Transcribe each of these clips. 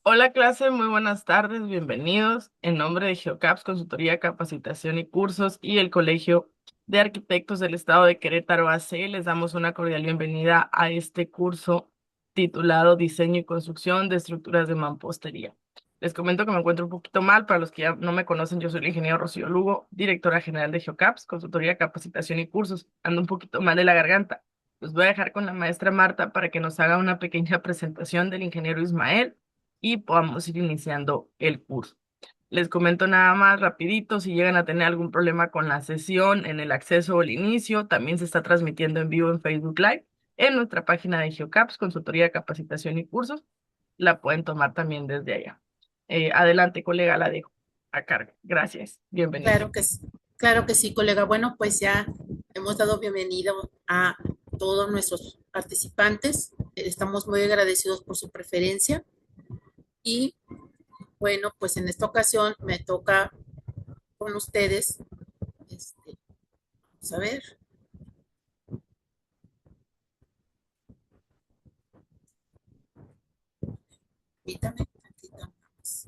Hola clase, muy buenas tardes, bienvenidos. En nombre de GeoCaps, Consultoría, Capacitación y Cursos y el Colegio de Arquitectos del Estado de Querétaro AC, les damos una cordial bienvenida a este curso titulado Diseño y Construcción de Estructuras de Mampostería. Les comento que me encuentro un poquito mal, para los que ya no me conocen, yo soy el ingeniero Rocío Lugo, directora general de GeoCaps, Consultoría, Capacitación y Cursos. Ando un poquito mal de la garganta. Los voy a dejar con la maestra Marta para que nos haga una pequeña presentación del ingeniero Ismael y podamos ir iniciando el curso. Les comento nada más rapidito, si llegan a tener algún problema con la sesión, en el acceso o el inicio, también se está transmitiendo en vivo en Facebook Live, en nuestra página de GeoCaps, Consultoría, Capacitación y Cursos, la pueden tomar también desde allá. Adelante, colega, la dejo a cargo. Gracias, bienvenido. Claro que sí, colega. Bueno, pues ya hemos dado bienvenida a todos nuestros participantes. Estamos muy agradecidos por su preferencia y bueno, pues en esta ocasión me toca con ustedes. Vamos a ver, permítame tantito más.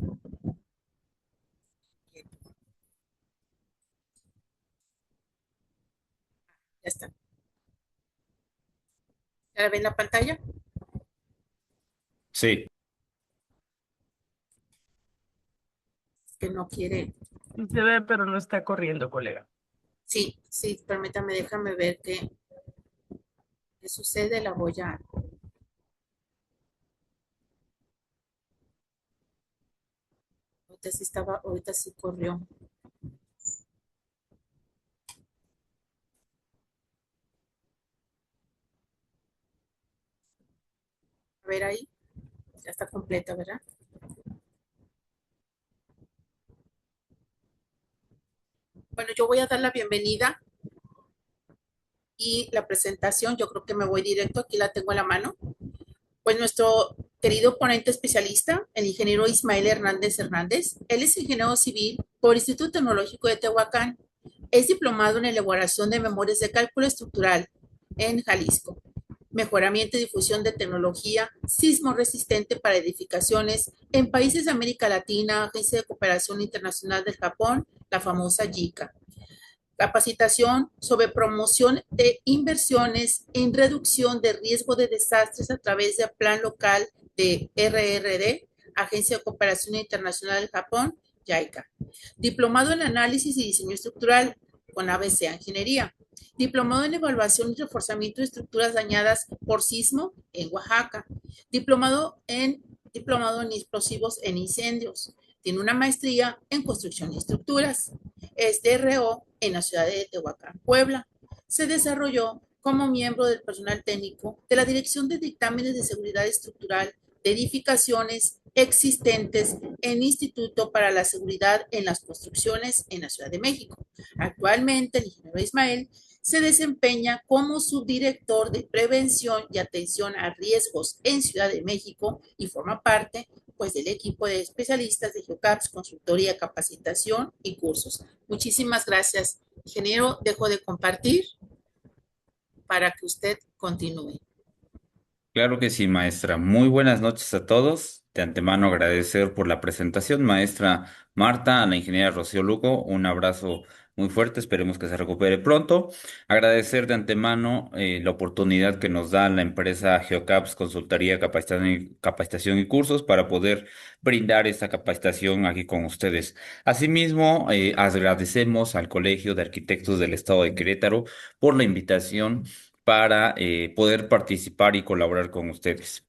Ya está. ¿Ya ven la pantalla? Sí, Es que no quiere. Sí se ve, pero no está corriendo, colega. Sí, sí, permítame, déjame ver qué sucede. La voy a. Ahorita sí corrió. A ver ahí, ya está completa, ¿verdad? Bueno, yo voy a dar la bienvenida y la presentación. Yo creo que me voy directo, aquí la tengo a la mano. Pues nuestro querido ponente especialista, el ingeniero Ismael Hernández Hernández, él es ingeniero civil por Instituto Tecnológico de Tehuacán, es diplomado en elaboración de memorias de cálculo estructural en Jalisco, mejoramiento y difusión de tecnología sismo resistente para edificaciones en países de América Latina, Agencia de Cooperación Internacional del Japón, la famosa JICA. Capacitación sobre promoción de inversiones en reducción de riesgo de desastres a través del Plan Local de RRD, Agencia de Cooperación Internacional del Japón, JICA. Diplomado en Análisis y Diseño Estructural con ABC Ingeniería. Diplomado en Evaluación y Reforzamiento de Estructuras Dañadas por Sismo en Oaxaca. Diplomado en Explosivos en Incendios. Tiene una maestría en Construcción y Estructuras. Es DRO en la ciudad de Tehuacán, Puebla. Se desarrolló como miembro del personal técnico de la Dirección de Dictámenes de Seguridad Estructural de edificaciones existentes en Instituto para la Seguridad en las Construcciones en la Ciudad de México. Actualmente, el ingeniero Ismael se desempeña como subdirector de prevención y atención a riesgos en Ciudad de México y forma parte pues del equipo de especialistas de GeoCaps, consultoría, capacitación y cursos. Muchísimas gracias, ingeniero. Dejo de compartir para que usted continúe. claro que sí, maestra. Muy buenas noches a todos. De antemano agradecer por la presentación, maestra Marta, a la ingeniera Rocío Lugo. Un abrazo muy fuerte, esperemos que se recupere pronto. Agradecer de antemano la oportunidad que nos da la empresa GeoCaps Consultoría, Capacitación y Cursos para poder brindar esta capacitación aquí con ustedes. Asimismo, agradecemos al Colegio de Arquitectos del Estado de Querétaro por la invitación para poder participar y colaborar con ustedes.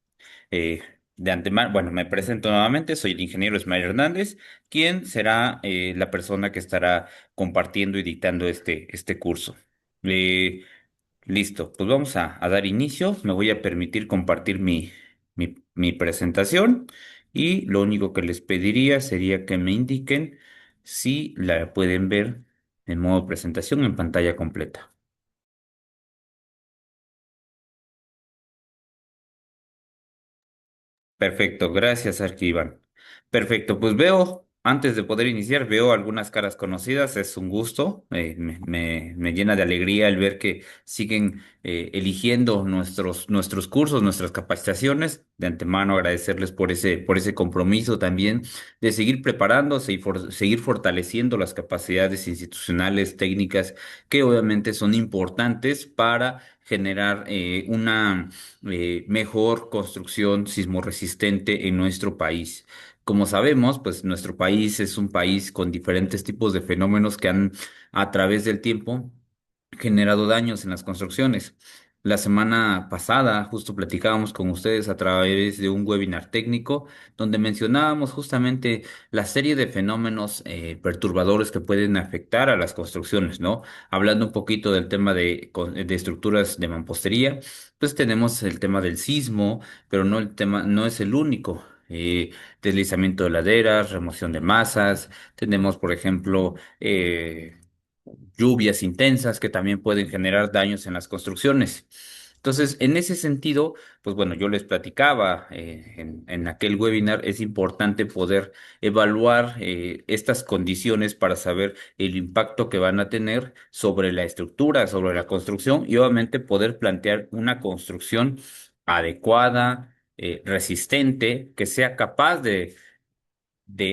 Eh, de antemano, bueno, me presento nuevamente, soy el ingeniero Ismael Hernández, quien será la persona que estará compartiendo y dictando este curso. Eh, Listo, pues vamos a dar inicio. Me voy a permitir compartir mi presentación y lo único que les pediría sería que me indiquen si la pueden ver en modo presentación en pantalla completa. Perfecto, gracias, Arquivan. Perfecto, pues veo. Antes de poder iniciar, veo algunas caras conocidas, es un gusto, me llena de alegría el ver que siguen eligiendo nuestros cursos, nuestras capacitaciones. De antemano agradecerles por ese compromiso también de seguir preparándose y seguir fortaleciendo las capacidades institucionales, técnicas, que obviamente son importantes para generar una mejor construcción sismorresistente en nuestro país. Como sabemos, pues nuestro país es un país con diferentes tipos de fenómenos que han, a través del tiempo, generado daños en las construcciones. La semana pasada justo platicábamos con ustedes a través de un webinar técnico donde mencionábamos justamente la serie de fenómenos perturbadores que pueden afectar a las construcciones, ¿no? Hablando un poquito del tema de estructuras de mampostería, pues tenemos el tema del sismo, pero no el tema, no es el único. Deslizamiento de laderas, remoción de masas, tenemos, por ejemplo, lluvias intensas que también pueden generar daños en las construcciones. Entonces, en ese sentido, pues bueno, yo les platicaba en aquel webinar, es importante poder evaluar estas condiciones para saber el impacto que van a tener sobre la estructura, sobre la construcción y obviamente poder plantear una construcción adecuada, resistente, que sea capaz de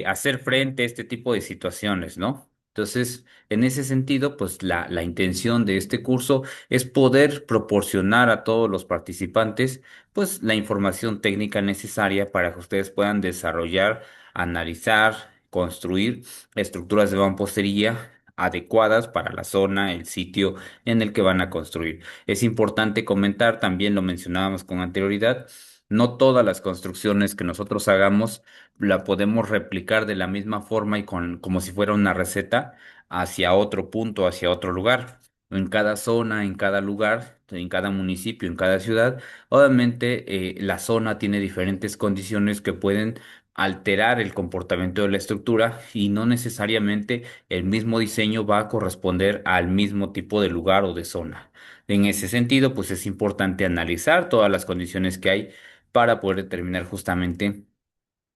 hacer frente a este tipo de situaciones, ¿no? Entonces, en ese sentido, pues la intención de este curso es poder proporcionar a todos los participantes, pues la información técnica necesaria para que ustedes puedan desarrollar, analizar, construir estructuras de mampostería adecuadas para la zona, el sitio en el que van a construir. Es importante comentar, también lo mencionábamos con anterioridad, no todas las construcciones que nosotros hagamos la podemos replicar de la misma forma y con como si fuera una receta hacia otro punto, hacia otro lugar. En cada zona, en cada lugar, en cada municipio, en cada ciudad, obviamente la zona tiene diferentes condiciones que pueden alterar el comportamiento de la estructura y no necesariamente el mismo diseño va a corresponder al mismo tipo de lugar o de zona. En ese sentido, pues es importante analizar todas las condiciones que hay para poder determinar justamente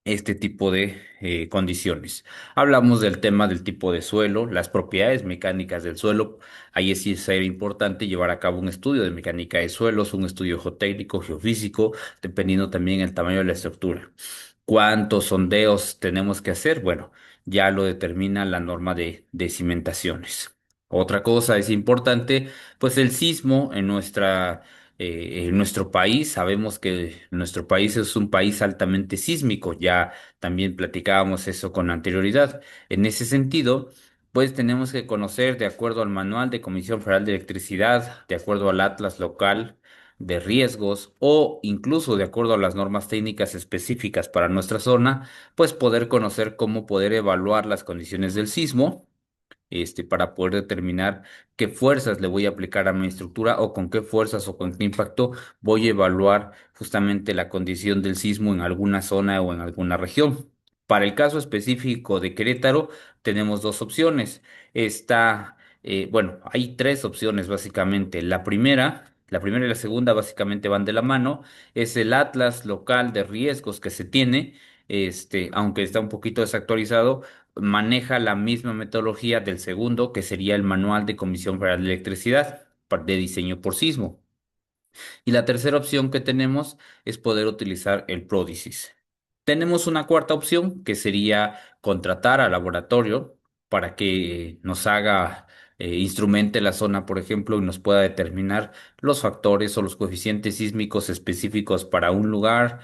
este tipo de condiciones. Hablamos del tema del tipo de suelo, las propiedades mecánicas del suelo. Ahí sí es importante llevar a cabo un estudio de mecánica de suelos, un estudio geotécnico, geofísico, dependiendo también el tamaño de la estructura. ¿Cuántos sondeos tenemos que hacer? Bueno, ya lo determina la norma de cimentaciones. Otra cosa es importante, pues el sismo en nuestro país. Sabemos que nuestro país es un país altamente sísmico, ya también platicábamos eso con anterioridad. En ese sentido, pues tenemos que conocer, de acuerdo al Manual de Comisión Federal de Electricidad, de acuerdo al Atlas local de riesgos o incluso de acuerdo a las normas técnicas específicas para nuestra zona, pues poder conocer cómo poder evaluar las condiciones del sismo para poder determinar qué fuerzas le voy a aplicar a mi estructura o con qué fuerzas o con qué impacto voy a evaluar justamente la condición del sismo en alguna zona o en alguna región. Para el caso específico de Querétaro, tenemos dos opciones. Bueno, hay tres opciones básicamente. La primera y la segunda básicamente van de la mano. Es el atlas local de riesgos que se tiene, aunque está un poquito desactualizado maneja la misma metodología del segundo, que sería el Manual de Comisión Federal de Electricidad, de diseño por sismo. Y la tercera opción que tenemos es poder utilizar el Prodicis. Tenemos una cuarta opción que sería contratar al laboratorio para que nos haga, instrumente la zona, por ejemplo, y nos pueda determinar los factores o los coeficientes sísmicos específicos para un lugar,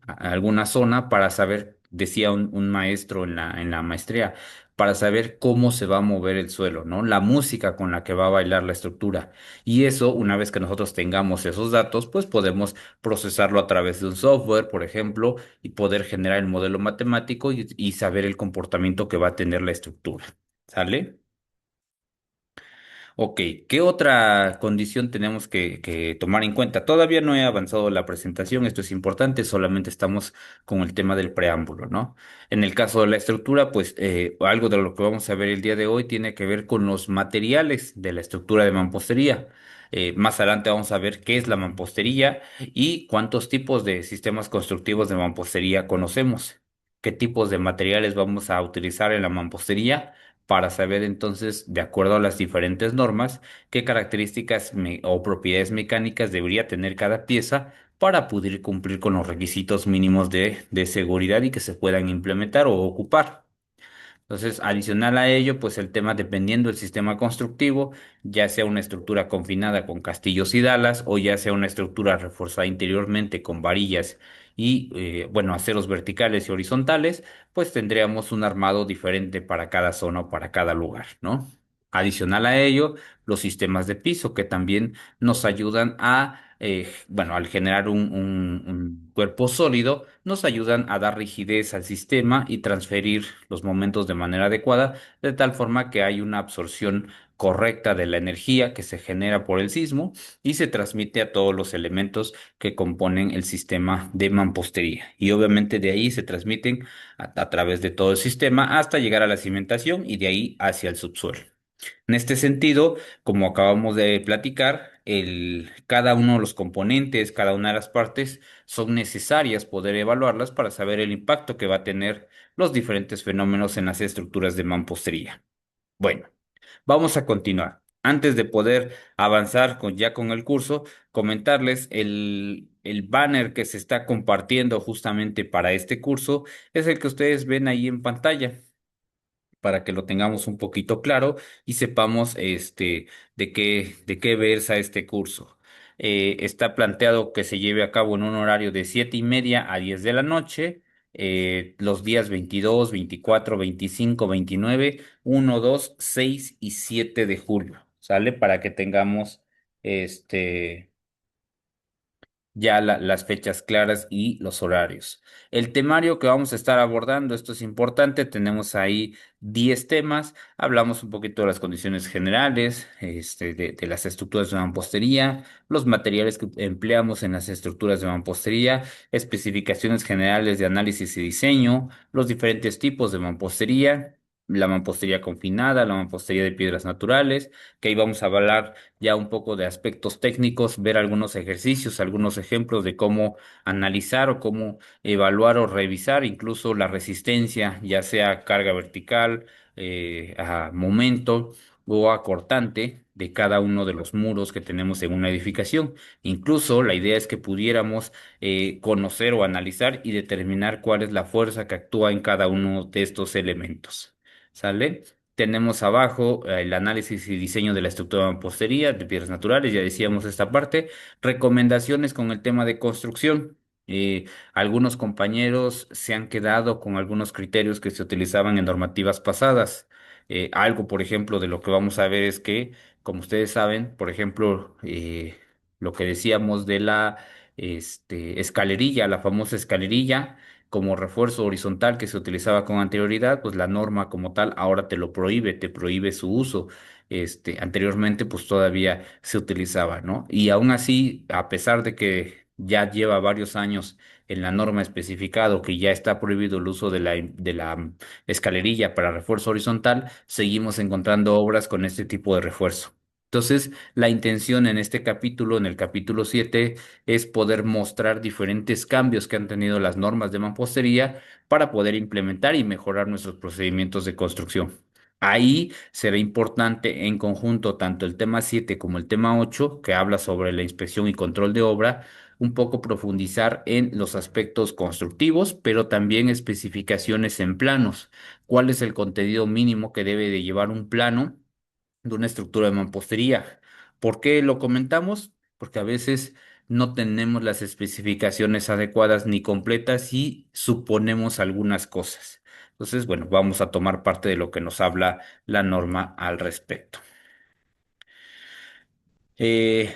alguna zona, para saber, decía un maestro en la maestría, para saber cómo se va a mover el suelo, ¿no? La música con la que va a bailar la estructura. Y eso, una vez que nosotros tengamos esos datos, pues podemos procesarlo a través de un software, por ejemplo, y poder generar el modelo matemático y saber el comportamiento que va a tener la estructura. ¿Sale? Ok, ¿qué otra condición tenemos que tomar en cuenta? Todavía no he avanzado la presentación, esto es importante, solamente estamos con el tema del preámbulo, ¿no? En el caso de la estructura, pues algo de lo que vamos a ver el día de hoy tiene que ver con los materiales de la estructura de mampostería. Más adelante vamos a ver qué es la mampostería y cuántos tipos de sistemas constructivos de mampostería conocemos. qué tipos de materiales vamos a utilizar en la mampostería para saber entonces, de acuerdo a las diferentes normas, qué características o propiedades mecánicas debería tener cada pieza para poder cumplir con los requisitos mínimos de seguridad y que se puedan implementar o ocupar. Entonces, adicional a ello, pues el tema dependiendo del sistema constructivo, ya sea una estructura confinada con castillos y dalas o ya sea una estructura reforzada interiormente con varillas y, bueno, aceros verticales y horizontales, pues tendríamos un armado diferente para cada zona o para cada lugar, ¿no? Adicional a ello, los sistemas de piso que también nos ayudan a, bueno, al generar un cuerpo sólido, nos ayudan a dar rigidez al sistema y transferir los momentos de manera adecuada, de tal forma que hay una absorción correcta de la energía que se genera por el sismo y se transmite a todos los elementos que componen el sistema de mampostería. Y obviamente de ahí se transmiten a través de todo el sistema hasta llegar a la cimentación y de ahí hacia el subsuelo. En este sentido, como acabamos de platicar, cada uno de los componentes, cada una de las partes son necesarias poder evaluarlas para saber el impacto que va a tener los diferentes fenómenos en las estructuras de mampostería. Bueno, vamos a continuar. Antes de poder avanzar ya con el curso, comentarles el banner que se está compartiendo justamente para este curso es el que ustedes ven ahí en pantalla para que lo tengamos un poquito claro y sepamos de qué versa este curso. Está planteado que se lleve a cabo en un horario de 7:30 a 10 de la noche, los días 22, 24, 25, 29, 1, 2, 6 y 7 de julio, ¿sale? Para que tengamos este ya las fechas claras y los horarios. El temario que vamos a estar abordando, esto es importante, tenemos ahí 10 temas, hablamos un poquito de las condiciones generales, de las estructuras de mampostería, los materiales que empleamos en las estructuras de mampostería, especificaciones generales de análisis y diseño, los diferentes tipos de mampostería, la mampostería confinada, la mampostería de piedras naturales, que ahí vamos a hablar ya un poco de aspectos técnicos, ver algunos ejercicios, algunos ejemplos de cómo analizar o cómo evaluar o revisar incluso la resistencia, ya sea carga vertical, a momento o a cortante de cada uno de los muros que tenemos en una edificación. Incluso la idea es que pudiéramos conocer o analizar y determinar cuál es la fuerza que actúa en cada uno de estos elementos. ¿Sale? Tenemos abajo el análisis y diseño de la estructura de mampostería de piedras naturales, ya decíamos esta parte. Recomendaciones con el tema de construcción. Algunos compañeros se han quedado con algunos criterios que se utilizaban en normativas pasadas. Algo, por ejemplo, de lo que vamos a ver es que, como ustedes saben, por ejemplo, lo que decíamos de la escalerilla, la famosa escalerilla como refuerzo horizontal que se utilizaba con anterioridad, pues la norma como tal ahora te prohíbe su uso. Anteriormente, pues todavía se utilizaba, ¿no? Y aún así, a pesar de que ya lleva varios años en la norma especificado que ya está prohibido el uso de la escalerilla para refuerzo horizontal, seguimos encontrando obras con este tipo de refuerzo. Entonces, la intención en este capítulo, en el capítulo 7, es poder mostrar diferentes cambios que han tenido las normas de mampostería para poder implementar y mejorar nuestros procedimientos de construcción. Ahí será importante en conjunto tanto el tema 7 como el tema 8, que habla sobre la inspección y control de obra, un poco profundizar en los aspectos constructivos, pero también especificaciones en planos. ¿Cuál es el contenido mínimo que debe de llevar un plano de una estructura de mampostería? ¿Por qué lo comentamos? Porque a veces no tenemos las especificaciones adecuadas ni completas y suponemos algunas cosas. Entonces, bueno, vamos a tomar parte de lo que nos habla la norma al respecto. Eh,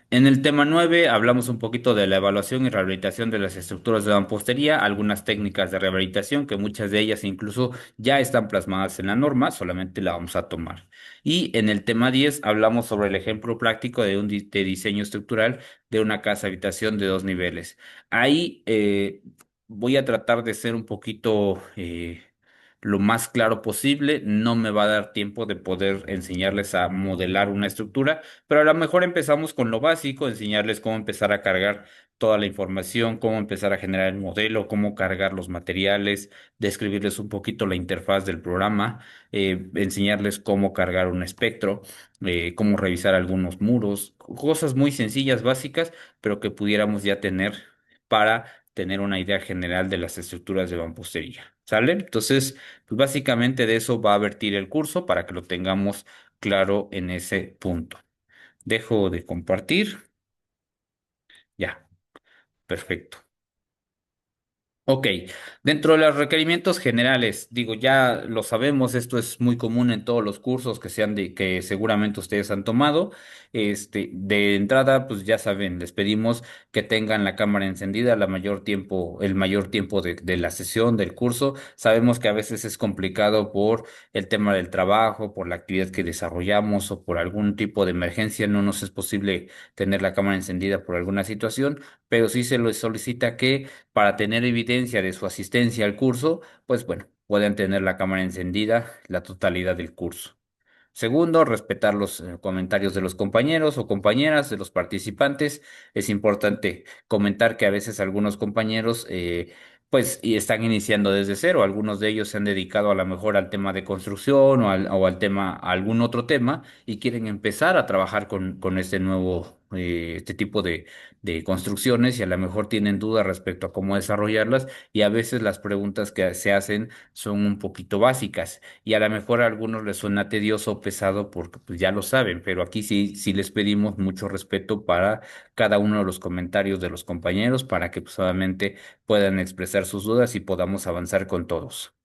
en el tema 9 hablamos un poquito de la evaluación y rehabilitación de las estructuras de mampostería, algunas técnicas de rehabilitación que muchas de ellas incluso ya están plasmadas en la norma, solamente la vamos a tomar. Y en el tema 10 hablamos sobre el ejemplo práctico de diseño estructural de una casa habitación de 2 niveles. Ahí voy a tratar de ser un poquito lo más claro posible. No me va a dar tiempo de poder enseñarles a modelar una estructura, pero a lo mejor empezamos con lo básico, enseñarles cómo empezar a cargar toda la información, cómo empezar a generar el modelo, cómo cargar los materiales, describirles un poquito la interfaz del programa, enseñarles cómo cargar un espectro, cómo revisar algunos muros, cosas muy sencillas, básicas, pero que pudiéramos ya tener para tener una idea general de las estructuras de mampostería. ¿Sale? Entonces, pues básicamente de eso va a vertir el curso para que lo tengamos claro en ese punto. Dejo de compartir. Ya, perfecto. Ok, dentro de los requerimientos generales, digo, ya lo sabemos, esto es muy común en todos los cursos que sean de que seguramente ustedes han tomado. De entrada, pues ya saben, les pedimos que tengan la cámara encendida el mayor tiempo de la sesión, del curso. Sabemos que a veces es complicado por el tema del trabajo, por la actividad que desarrollamos o por algún tipo de emergencia, no nos es posible tener la cámara encendida por alguna situación, pero sí se les solicita que para tener evidencia de su asistencia al curso, pues bueno, pueden tener la cámara encendida la totalidad del curso. Segundo, respetar los comentarios de los compañeros o compañeras, de los participantes. Es importante comentar que a veces algunos compañeros, pues, y están iniciando desde cero. Algunos de ellos se han dedicado a lo mejor al tema de construcción o al tema, a algún otro tema y quieren empezar a trabajar con este nuevo, este tipo de construcciones y a lo mejor tienen dudas respecto a cómo desarrollarlas y a veces las preguntas que se hacen son un poquito básicas y a lo mejor a algunos les suena tedioso o pesado porque pues ya lo saben, pero aquí sí les pedimos mucho respeto para cada uno de los comentarios de los compañeros para que pues obviamente puedan expresar sus dudas y podamos avanzar con todos.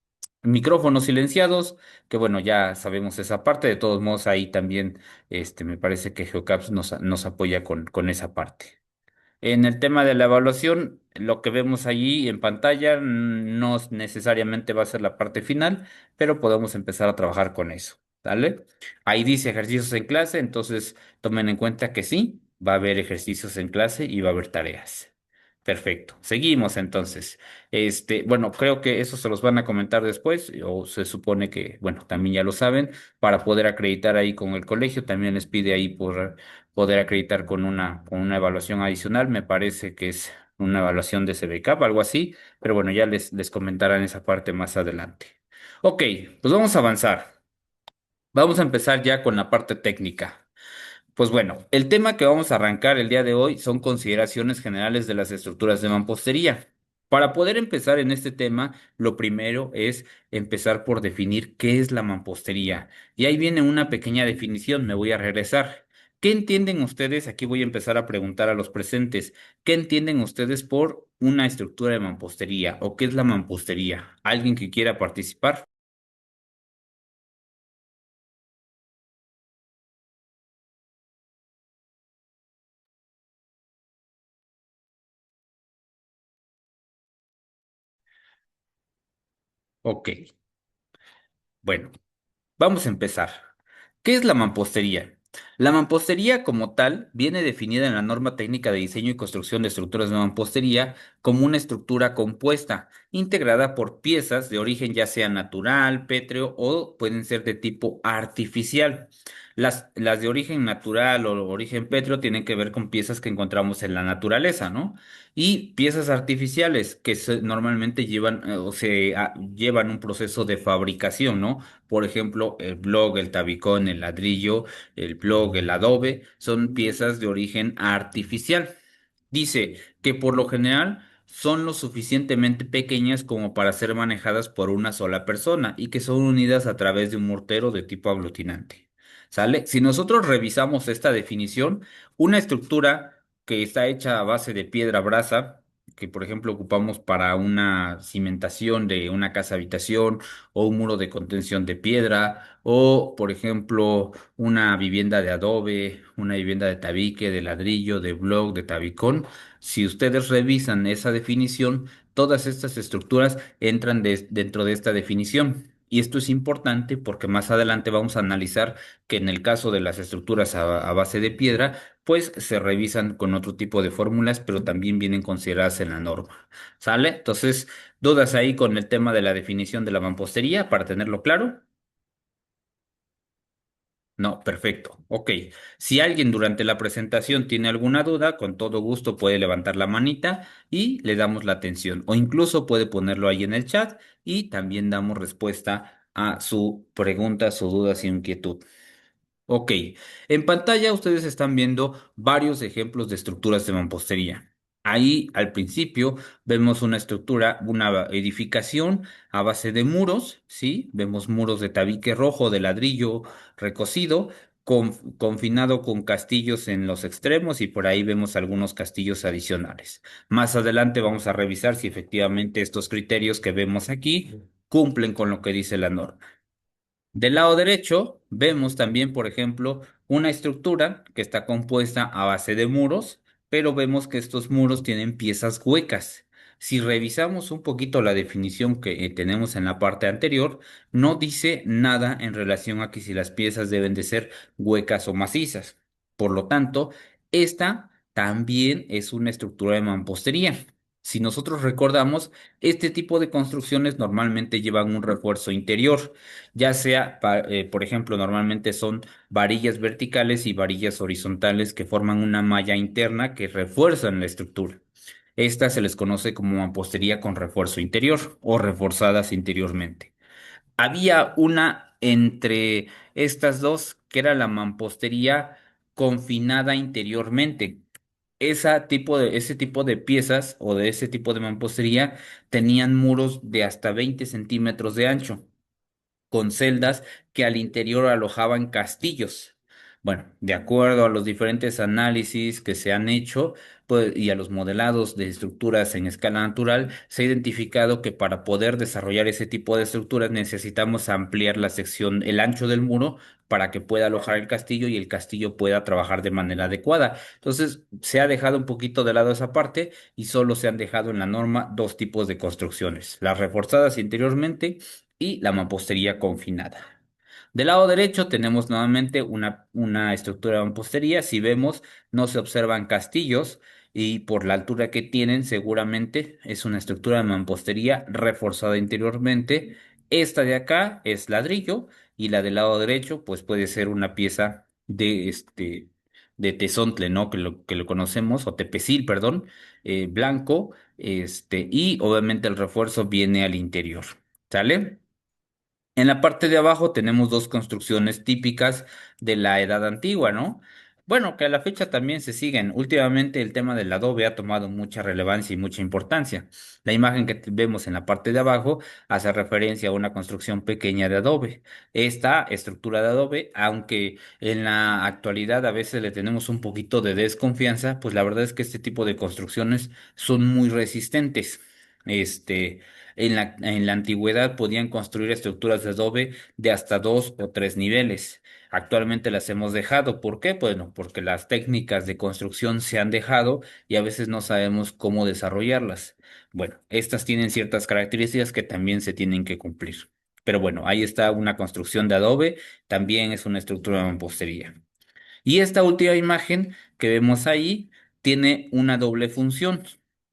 Micrófonos silenciados, que bueno, ya sabemos esa parte, de todos modos ahí también me parece que Geocaps nos apoya con esa parte. En el tema de la evaluación, lo que vemos allí en pantalla no necesariamente va a ser la parte final, pero podemos empezar a trabajar con eso, ¿vale? Ahí dice ejercicios en clase, entonces tomen en cuenta que sí, va a haber ejercicios en clase y va a haber tareas. Perfecto. Seguimos entonces. Bueno, creo que eso se los van a comentar después, o se supone que, bueno, también ya lo saben, para poder acreditar ahí con el colegio, también les pide ahí por poder acreditar con una evaluación adicional. Me parece que es una evaluación de CBCAP, algo así, pero bueno, ya les comentarán esa parte más adelante. Ok, pues vamos a avanzar. Vamos a empezar ya con la parte técnica. Pues bueno, el tema que vamos a arrancar el día de hoy son consideraciones generales de las estructuras de mampostería. Para poder empezar en este tema, lo primero es empezar por definir qué es la mampostería. Y ahí viene una pequeña definición, me voy a regresar. ¿Qué entienden ustedes? Aquí voy a empezar a preguntar a los presentes. ¿Qué entienden ustedes por una estructura de mampostería o qué es la mampostería? ¿Alguien que quiera participar? Ok, bueno. Vamos a empezar. ¿Qué es la mampostería? La mampostería como tal viene definida en la norma técnica de diseño y construcción de estructuras de mampostería como una estructura compuesta, integrada por piezas de origen ya sea natural, pétreo o pueden ser de tipo artificial. Las de origen natural o origen pétreo tienen que ver con piezas que encontramos en la naturaleza, ¿no? Y piezas artificiales que normalmente llevan un proceso de fabricación, ¿no? Por ejemplo, el block, el tabicón, el ladrillo, el block, el adobe, son piezas de origen artificial. Dice que por lo general son lo suficientemente pequeñas como para ser manejadas por una sola persona y que son unidas a través de un mortero de tipo aglutinante. ¿Sale? Si nosotros revisamos esta definición, una estructura que está hecha a base de piedra brasa, que por ejemplo ocupamos para una cimentación de una casa habitación o un muro de contención de piedra, o por ejemplo una vivienda de adobe, una vivienda de tabique, de ladrillo, de block, de tabicón. Si ustedes revisan esa definición, todas estas estructuras entran dentro de esta definición. Y esto es importante porque más adelante vamos a analizar que en el caso de las estructuras a base de piedra, pues se revisan con otro tipo de fórmulas, pero también vienen consideradas en la norma. ¿Sale? Entonces, ¿Dudas ahí con el tema de la definición de la mampostería para tenerlo claro? No, perfecto. Ok. Si alguien durante la presentación tiene alguna duda, con todo gusto puede levantar la manita y le damos la atención. O incluso puede ponerlo ahí en el chat y también damos respuesta a su pregunta, su duda, su inquietud. Ok, en pantalla ustedes están viendo varios ejemplos de estructuras de mampostería. Ahí al principio vemos una estructura, una edificación a base de muros, ¿sí? Vemos muros de tabique rojo, de ladrillo recocido, confinado con castillos en los extremos y por ahí vemos algunos castillos adicionales. Más adelante vamos a revisar si efectivamente estos criterios que vemos aquí cumplen con lo que dice la norma. Del lado derecho vemos también, por ejemplo, una estructura que está compuesta a base de muros, pero vemos que estos muros tienen piezas huecas. Si revisamos un poquito la definición que tenemos en la parte anterior, no dice nada en relación a que si las piezas deben de ser huecas o macizas. Por lo tanto, esta también es una estructura de mampostería. Si nosotros recordamos, este tipo de construcciones normalmente llevan un refuerzo interior ya sea, por ejemplo, normalmente son varillas verticales y varillas horizontales que forman una malla interna que refuerzan la estructura. Esta se les conoce como mampostería con refuerzo interior o reforzadas interiormente. Había una entre estas dos que era la mampostería confinada interiormente. Ese tipo de piezas o de ese tipo de mampostería tenían muros de hasta 20 centímetros de ancho con celdas que al interior alojaban castillos. Bueno, de acuerdo a los diferentes análisis que se han hecho, pues, y a los modelados de estructuras en escala natural, se ha identificado que para poder desarrollar ese tipo de estructuras necesitamos ampliar la sección, el ancho del muro, para que pueda alojar el castillo y el castillo pueda trabajar de manera adecuada. Entonces, se ha dejado un poquito de lado esa parte y solo se han dejado en la norma dos tipos de construcciones, las reforzadas interiormente y la mampostería confinada. Del lado derecho tenemos nuevamente una estructura de mampostería. Si vemos, no se observan castillos y por la altura que tienen, seguramente es una estructura de mampostería reforzada interiormente. Esta de acá es ladrillo y la del lado derecho, pues puede ser una pieza de tezontle, ¿no? Que lo conocemos, o tepecil, perdón, blanco, y obviamente el refuerzo viene al interior. ¿Sale? En la parte de abajo tenemos dos construcciones típicas de la Edad Antigua, ¿no? Bueno, que a la fecha también se siguen. Últimamente el tema del adobe ha tomado mucha relevancia y mucha importancia. La imagen que vemos en la parte de abajo hace referencia a una construcción pequeña de adobe. Esta estructura de adobe, aunque en la actualidad a veces le tenemos un poquito de desconfianza, pues la verdad es que este tipo de construcciones son muy resistentes. En la antigüedad podían construir estructuras de adobe de hasta 2 o 3 niveles. Actualmente las hemos dejado. ¿Por qué? Bueno, porque las técnicas de construcción se han dejado y a veces no sabemos cómo desarrollarlas. Bueno, estas tienen ciertas características que también se tienen que cumplir. Pero bueno, ahí está una construcción de adobe, también es una estructura de mampostería. Y esta última imagen que vemos ahí tiene una doble función.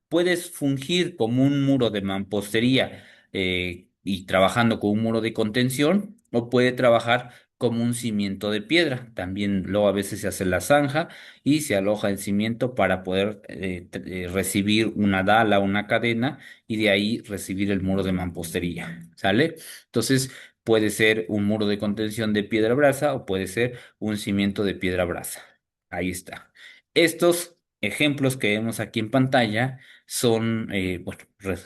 Puedes fungir como un muro de mampostería y trabajando con un muro de contención, o puede trabajar como un cimiento de piedra. También luego a veces se hace la zanja y se aloja el cimiento para poder recibir una dala, una cadena y de ahí recibir el muro de mampostería. ¿Sale? Entonces puede ser un muro de contención de piedra brasa o puede ser un cimiento de piedra brasa. Ahí está. Estos ejemplos que vemos aquí en pantalla son, bueno,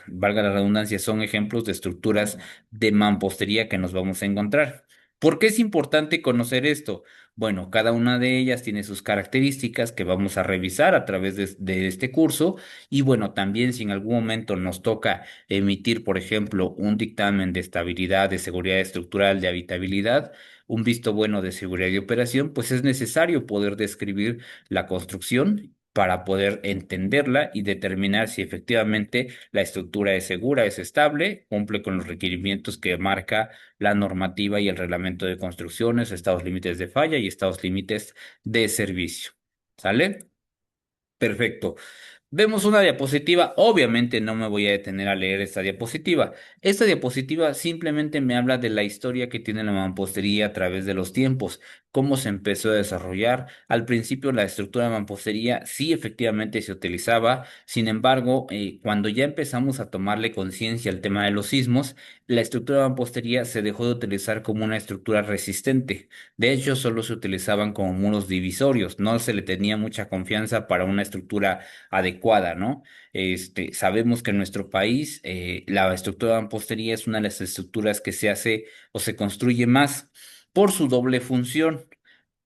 valga la redundancia, son ejemplos de estructuras de mampostería que nos vamos a encontrar. ¿Por qué es importante conocer esto? Bueno, cada una de ellas tiene sus características que vamos a revisar a través de este curso y bueno, también si en algún momento nos toca emitir, por ejemplo, un dictamen de estabilidad, de seguridad estructural, de habitabilidad, un visto bueno de seguridad y operación, pues es necesario poder describir la construcción para poder entenderla y determinar si efectivamente la estructura es segura, es estable, cumple con los requerimientos que marca la normativa y el reglamento de construcciones, estados límites de falla y estados límites de servicio. ¿Sale? Perfecto. Vemos una diapositiva, obviamente no me voy a detener a leer esta diapositiva. Esta diapositiva simplemente me habla de la historia que tiene la mampostería a través de los tiempos, cómo se empezó a desarrollar. Al principio la estructura de mampostería sí efectivamente se utilizaba, sin embargo, cuando ya empezamos a tomarle conciencia al tema de los sismos, la estructura de mampostería se dejó de utilizar como una estructura resistente. De hecho, solo se utilizaban como muros divisorios, no se le tenía mucha confianza para una estructura adecuada, ¿no? Sabemos que en nuestro país la estructura de mampostería es una de las estructuras que se hace o se construye más por su doble función.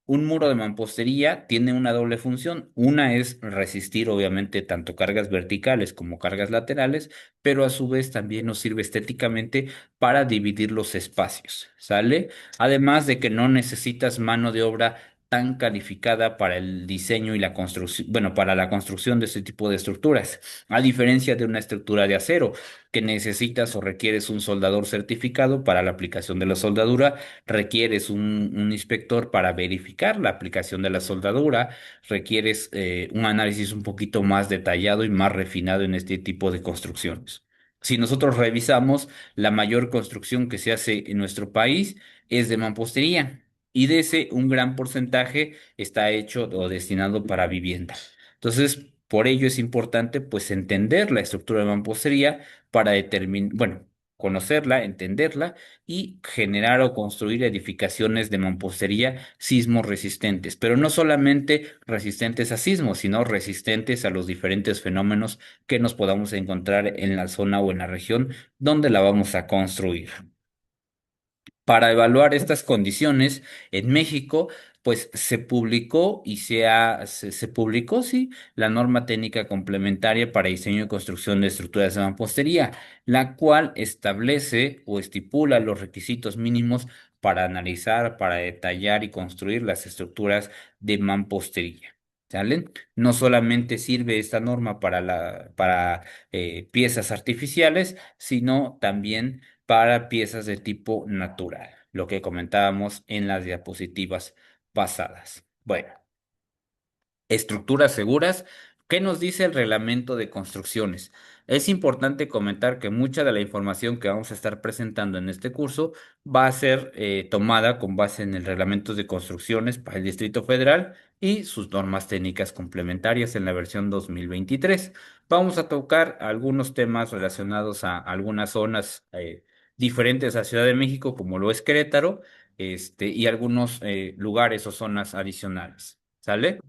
Un muro de mampostería tiene una doble función. Una es resistir, obviamente, tanto cargas verticales como cargas laterales, pero a su vez también nos sirve estéticamente para dividir los espacios, ¿sale? Además de que no necesitas mano de obra tan calificada para el diseño y la construcción, bueno, para la construcción de este tipo de estructuras, a diferencia de una estructura de acero, que necesitas o requieres un soldador certificado para la aplicación de la soldadura, requieres un inspector para verificar la aplicación de la soldadura, requieres un análisis un poquito más detallado y más refinado en este tipo de construcciones. Si nosotros revisamos, la mayor construcción que se hace en nuestro país es de mampostería y de ese un gran porcentaje está hecho o destinado para vivienda. Entonces, por ello es importante pues entender la estructura de mampostería para determinar, bueno, conocerla, entenderla y generar o construir edificaciones de mampostería sismo resistentes, pero no solamente resistentes a sismos, sino resistentes a los diferentes fenómenos que nos podamos encontrar en la zona o en la región donde la vamos a construir. Para evaluar estas condiciones en México, pues se publicó y se publicó, sí, la norma técnica complementaria para diseño y construcción de estructuras de mampostería, la cual establece o estipula los requisitos mínimos para analizar, para detallar y construir las estructuras de mampostería. ¿Sale? No solamente sirve esta norma para piezas artificiales, sino también para piezas de tipo natural, lo que comentábamos en las diapositivas pasadas. Bueno, estructuras seguras. ¿Qué nos dice el reglamento de construcciones? Es importante comentar que mucha de la información que vamos a estar presentando en este curso va a ser tomada con base en el reglamento de construcciones para el Distrito Federal y sus normas técnicas complementarias en la versión 2023. Vamos a tocar algunos temas relacionados a algunas zonas diferentes a Ciudad de México, como lo es Querétaro, y algunos lugares o zonas adicionales. ¿Sale?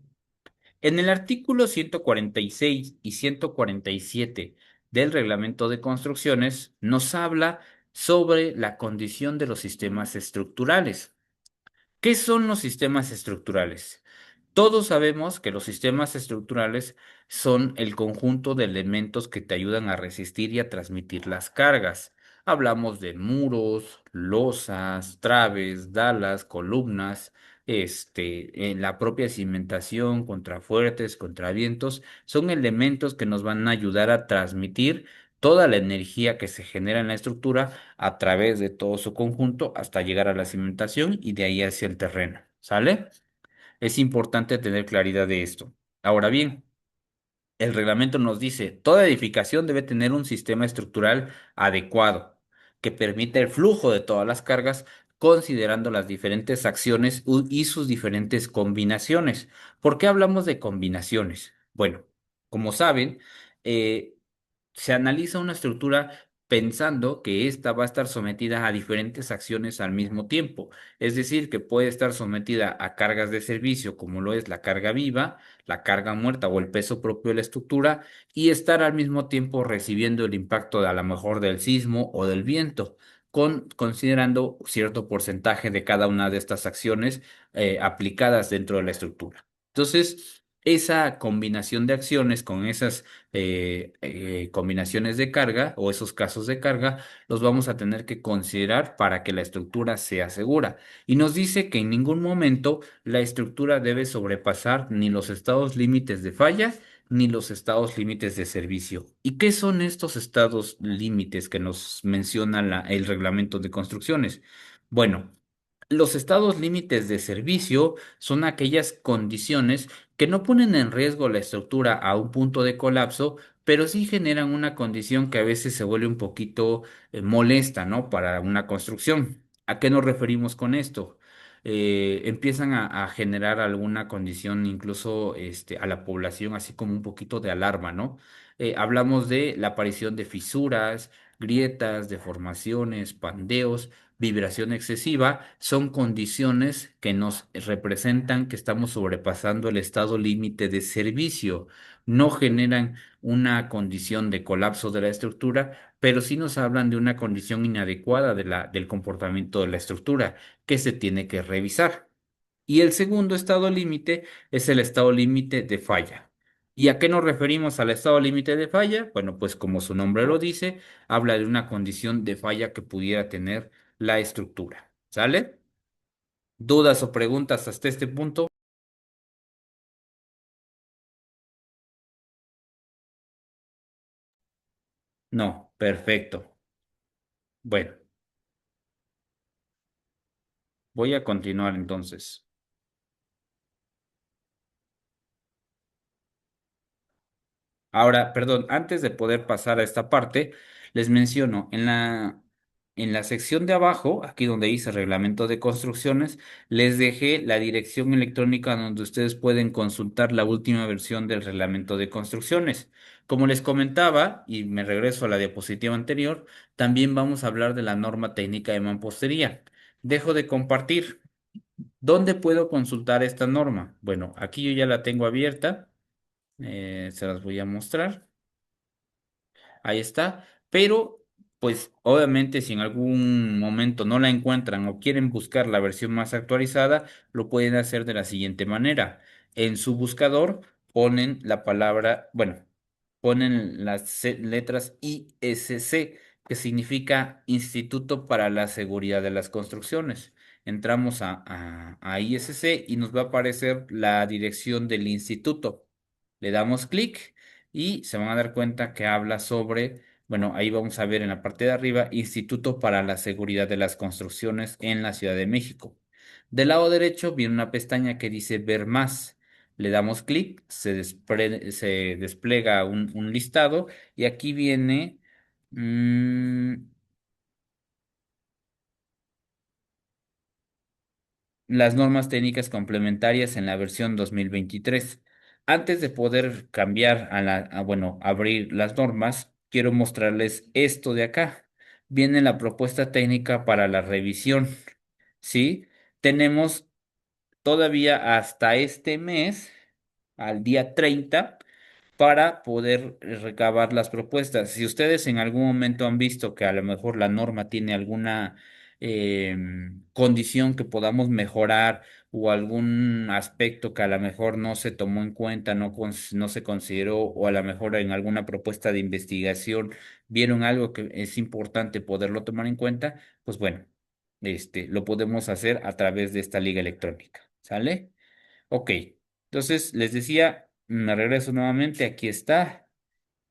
En el artículo 146 y 147 del Reglamento de Construcciones nos habla sobre la condición de los sistemas estructurales. ¿Qué son los sistemas estructurales? Todos sabemos que los sistemas estructurales son el conjunto de elementos que te ayudan a resistir y a transmitir las cargas. Hablamos de muros, losas, traves, dalas, columnas, en la propia cimentación, contrafuertes, contravientos, son elementos que nos van a ayudar a transmitir toda la energía que se genera en la estructura a través de todo su conjunto hasta llegar a la cimentación y de ahí hacia el terreno. ¿Sale? Es importante tener claridad de esto. Ahora bien, el reglamento nos dice, toda edificación debe tener un sistema estructural adecuado que permita el flujo de todas las cargas considerando las diferentes acciones y sus diferentes combinaciones. ¿Por qué hablamos de combinaciones? Bueno, como saben, eh, se analiza una estructura pensando que ésta va a estar sometida a diferentes acciones al mismo tiempo. Es decir, que puede estar sometida a cargas de servicio, como lo es la carga viva, la carga muerta o el peso propio de la estructura, y estar al mismo tiempo recibiendo el impacto de a lo mejor del sismo o del viento, considerando cierto porcentaje de cada una de estas acciones aplicadas dentro de la estructura. Entonces, esa combinación de acciones con esas combinaciones de carga o esos casos de carga los vamos a tener que considerar para que la estructura sea segura. Y nos dice que en ningún momento la estructura debe sobrepasar ni los estados límites de falla ni los estados límites de servicio. ¿Y qué son estos estados límites que nos menciona el reglamento de construcciones? Bueno. Los estados límites de servicio son aquellas condiciones que no ponen en riesgo la estructura a un punto de colapso, pero sí generan una condición que a veces se vuelve un poquito molesta, ¿no? Para una construcción. ¿A qué nos referimos con esto? Empiezan a generar alguna condición incluso a la población, así como un poquito de alarma, ¿no? Hablamos de la aparición de fisuras, grietas, deformaciones, pandeos, vibración excesiva, son condiciones que nos representan que estamos sobrepasando el estado límite de servicio. No generan una condición de colapso de la estructura, pero sí nos hablan de una condición inadecuada del comportamiento de la estructura que se tiene que revisar. Y el segundo estado límite es el estado límite de falla. ¿Y a qué nos referimos al estado límite de falla? Bueno, pues como su nombre lo dice, habla de una condición de falla que pudiera tener la estructura. ¿Sale? ¿Dudas o preguntas hasta este punto? No, perfecto. Bueno, voy a continuar entonces. Ahora, perdón, antes de poder pasar a esta parte, les menciono, en la sección de abajo, aquí donde dice reglamento de construcciones, les dejé la dirección electrónica donde ustedes pueden consultar la última versión del reglamento de construcciones. Como les comentaba, y me regreso a la diapositiva anterior, también vamos a hablar de la norma técnica de mampostería. Dejo de compartir. ¿Dónde puedo consultar esta norma? Bueno, aquí yo ya la tengo abierta, se las voy a mostrar. Ahí está. Pero, pues, obviamente, si en algún momento no la encuentran o quieren buscar la versión más actualizada, lo pueden hacer de la siguiente manera. En su buscador ponen la palabra, bueno, ponen las letras ISC, que significa Instituto para la Seguridad de las Construcciones. Entramos a ISC y nos va a aparecer la dirección del instituto. Le damos clic y se van a dar cuenta que habla sobre, bueno, ahí vamos a ver en la parte de arriba, Instituto para la Seguridad de las Construcciones en la Ciudad de México. Del lado derecho viene una pestaña que dice Ver más. Le damos clic, se despliega un listado y aquí viene mm, las normas técnicas complementarias en la versión 2023. Antes de poder cambiar bueno, abrir las normas, quiero mostrarles esto de acá. Viene la propuesta técnica para la revisión. ¿Sí? Tenemos todavía hasta este mes, al día 30, para poder recabar las propuestas. Si ustedes en algún momento han visto que a lo mejor la norma tiene alguna condición que podamos mejorar o algún aspecto que a lo mejor no se tomó en cuenta, no se consideró, o a lo mejor en alguna propuesta de investigación vieron algo que es importante poderlo tomar en cuenta, pues bueno, lo podemos hacer a través de esta liga electrónica. ¿Sale? Ok. Entonces, les decía, me regreso nuevamente, aquí está.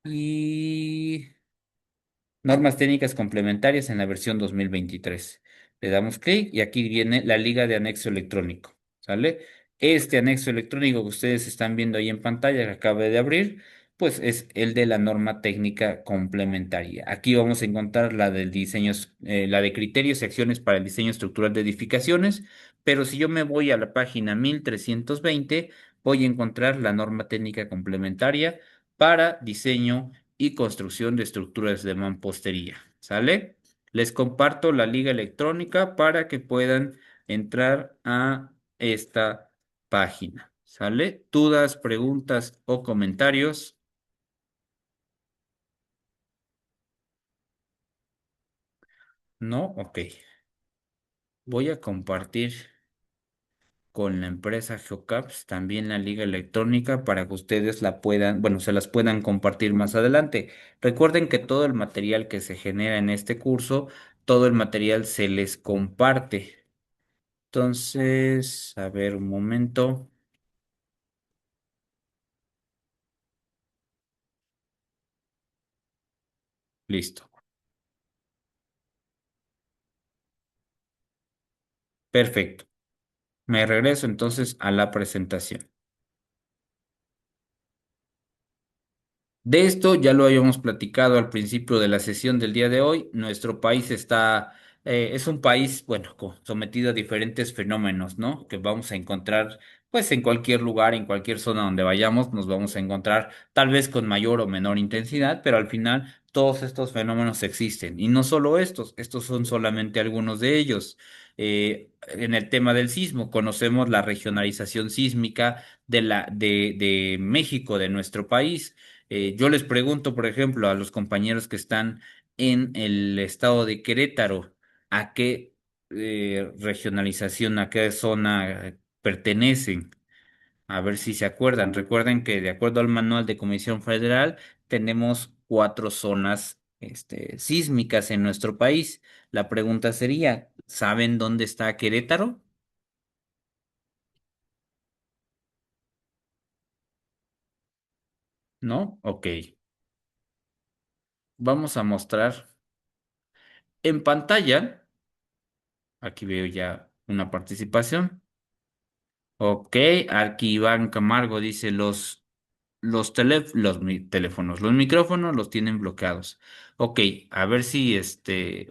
Y normas técnicas complementarias en la versión 2023. Le damos clic y aquí viene la liga de anexo electrónico. ¿Sale? Este anexo electrónico que ustedes están viendo ahí en pantalla que acaba de abrir, pues es el de la norma técnica complementaria. Aquí vamos a encontrar la del diseño, la de criterios y acciones para el diseño estructural de edificaciones, pero si yo me voy a la página 1320, voy a encontrar la norma técnica complementaria para diseño y construcción de estructuras de mampostería. ¿Sale? Les comparto la liga electrónica para que puedan entrar a esta página. ¿Sale? ¿Dudas, preguntas o comentarios? No, ok. Voy a compartir con la empresa Geocaps también la liga electrónica para que ustedes la puedan, bueno, se las puedan compartir más adelante. Recuerden que todo el material que se genera en este curso, todo el material se les comparte. Entonces, a ver, un momento. Listo. Perfecto. Me regreso entonces a la presentación. De esto ya lo habíamos platicado al principio de la sesión del día de hoy. Nuestro país es un país, bueno, sometido a diferentes fenómenos, ¿no? Que vamos a encontrar, pues, en cualquier lugar, en cualquier zona donde vayamos, nos vamos a encontrar, tal vez con mayor o menor intensidad, pero al final todos estos fenómenos existen. Y no solo estos son solamente algunos de ellos. En el tema del sismo, conocemos la regionalización sísmica de México, de nuestro país. Yo les pregunto, por ejemplo, a los compañeros que están en el estado de Querétaro, ¿a qué regionalización, a qué zona pertenecen? A ver si se acuerdan. Recuerden que de acuerdo al manual de Comisión Federal, tenemos cuatro zonas, sísmicas en nuestro país. La pregunta sería, ¿saben dónde está Querétaro? ¿No? Ok. Vamos a mostrar en pantalla. Aquí veo ya una participación. Ok, aquí Iván Camargo dice teléfonos, los micrófonos los tienen bloqueados. Ok, a ver si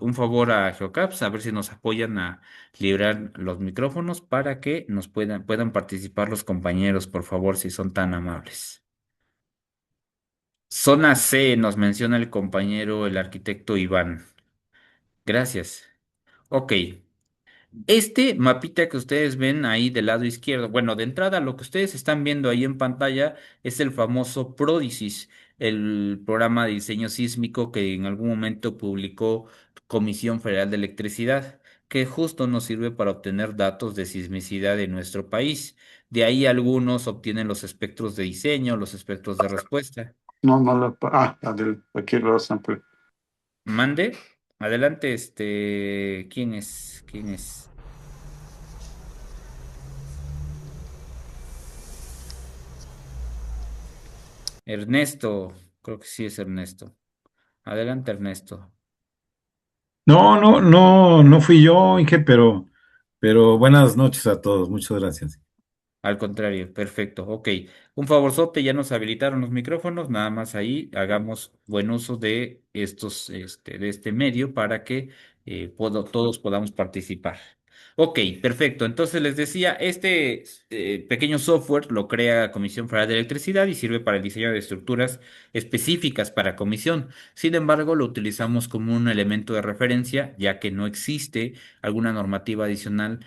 un favor a Geocaps, a ver si nos apoyan a librar los micrófonos para que puedan participar los compañeros, por favor, si son tan amables. Zona C nos menciona el compañero, el arquitecto Iván. Gracias. Ok. Este mapita que ustedes ven ahí del lado izquierdo, bueno, de entrada lo que ustedes están viendo ahí en pantalla es el famoso PRODISIS, el programa de diseño sísmico que en algún momento publicó Comisión Federal de Electricidad, que justo nos sirve para obtener datos de sismicidad de nuestro país. De ahí algunos obtienen los espectros de diseño, los espectros de respuesta. No, no la. Aquí lo siempre. Mande, adelante, ¿quién es? ¿Quién es? Ernesto, creo que sí es Ernesto. Adelante, Ernesto. No, no, no, no fui yo, Inge, pero buenas noches a todos. Muchas gracias. Al contrario, perfecto. Ok, un favorzote, ya nos habilitaron los micrófonos, nada más ahí hagamos buen uso de de este medio para que todos podamos participar. Ok, perfecto. Entonces les decía, este pequeño software lo crea Comisión Federal de Electricidad y sirve para el diseño de estructuras específicas para comisión. Sin embargo, lo utilizamos como un elemento de referencia, ya que no existe alguna normativa adicional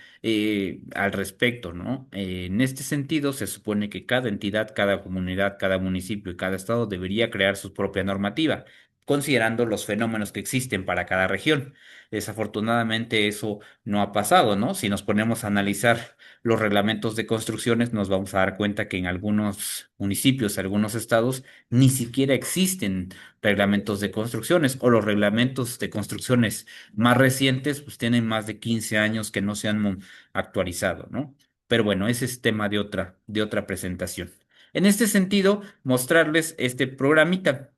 al respecto, ¿no? En este sentido, se supone que cada entidad, cada comunidad, cada municipio y cada estado debería crear su propia normativa, considerando los fenómenos que existen para cada región. Desafortunadamente eso no ha pasado, ¿no? Si nos ponemos a analizar los reglamentos de construcciones, nos vamos a dar cuenta que en algunos municipios, algunos estados, ni siquiera existen reglamentos de construcciones o los reglamentos de construcciones más recientes, pues tienen más de 15 años que no se han actualizado, ¿no? Pero bueno, ese es tema de otra presentación. En este sentido, mostrarles este programita.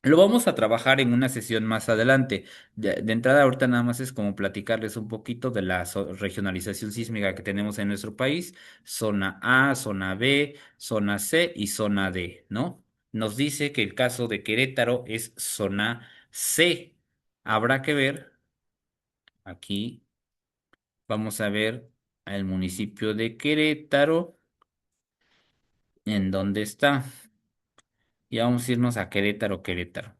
Lo vamos a trabajar en una sesión más adelante. De entrada, ahorita nada más es como platicarles un poquito de la regionalización sísmica que tenemos en nuestro país. Zona A, zona B, zona C y zona D, ¿no? Nos dice que el caso de Querétaro es zona C. Habrá que ver aquí. Vamos a ver el municipio de Querétaro, en dónde está. Y vamos a irnos a Querétaro, Querétaro.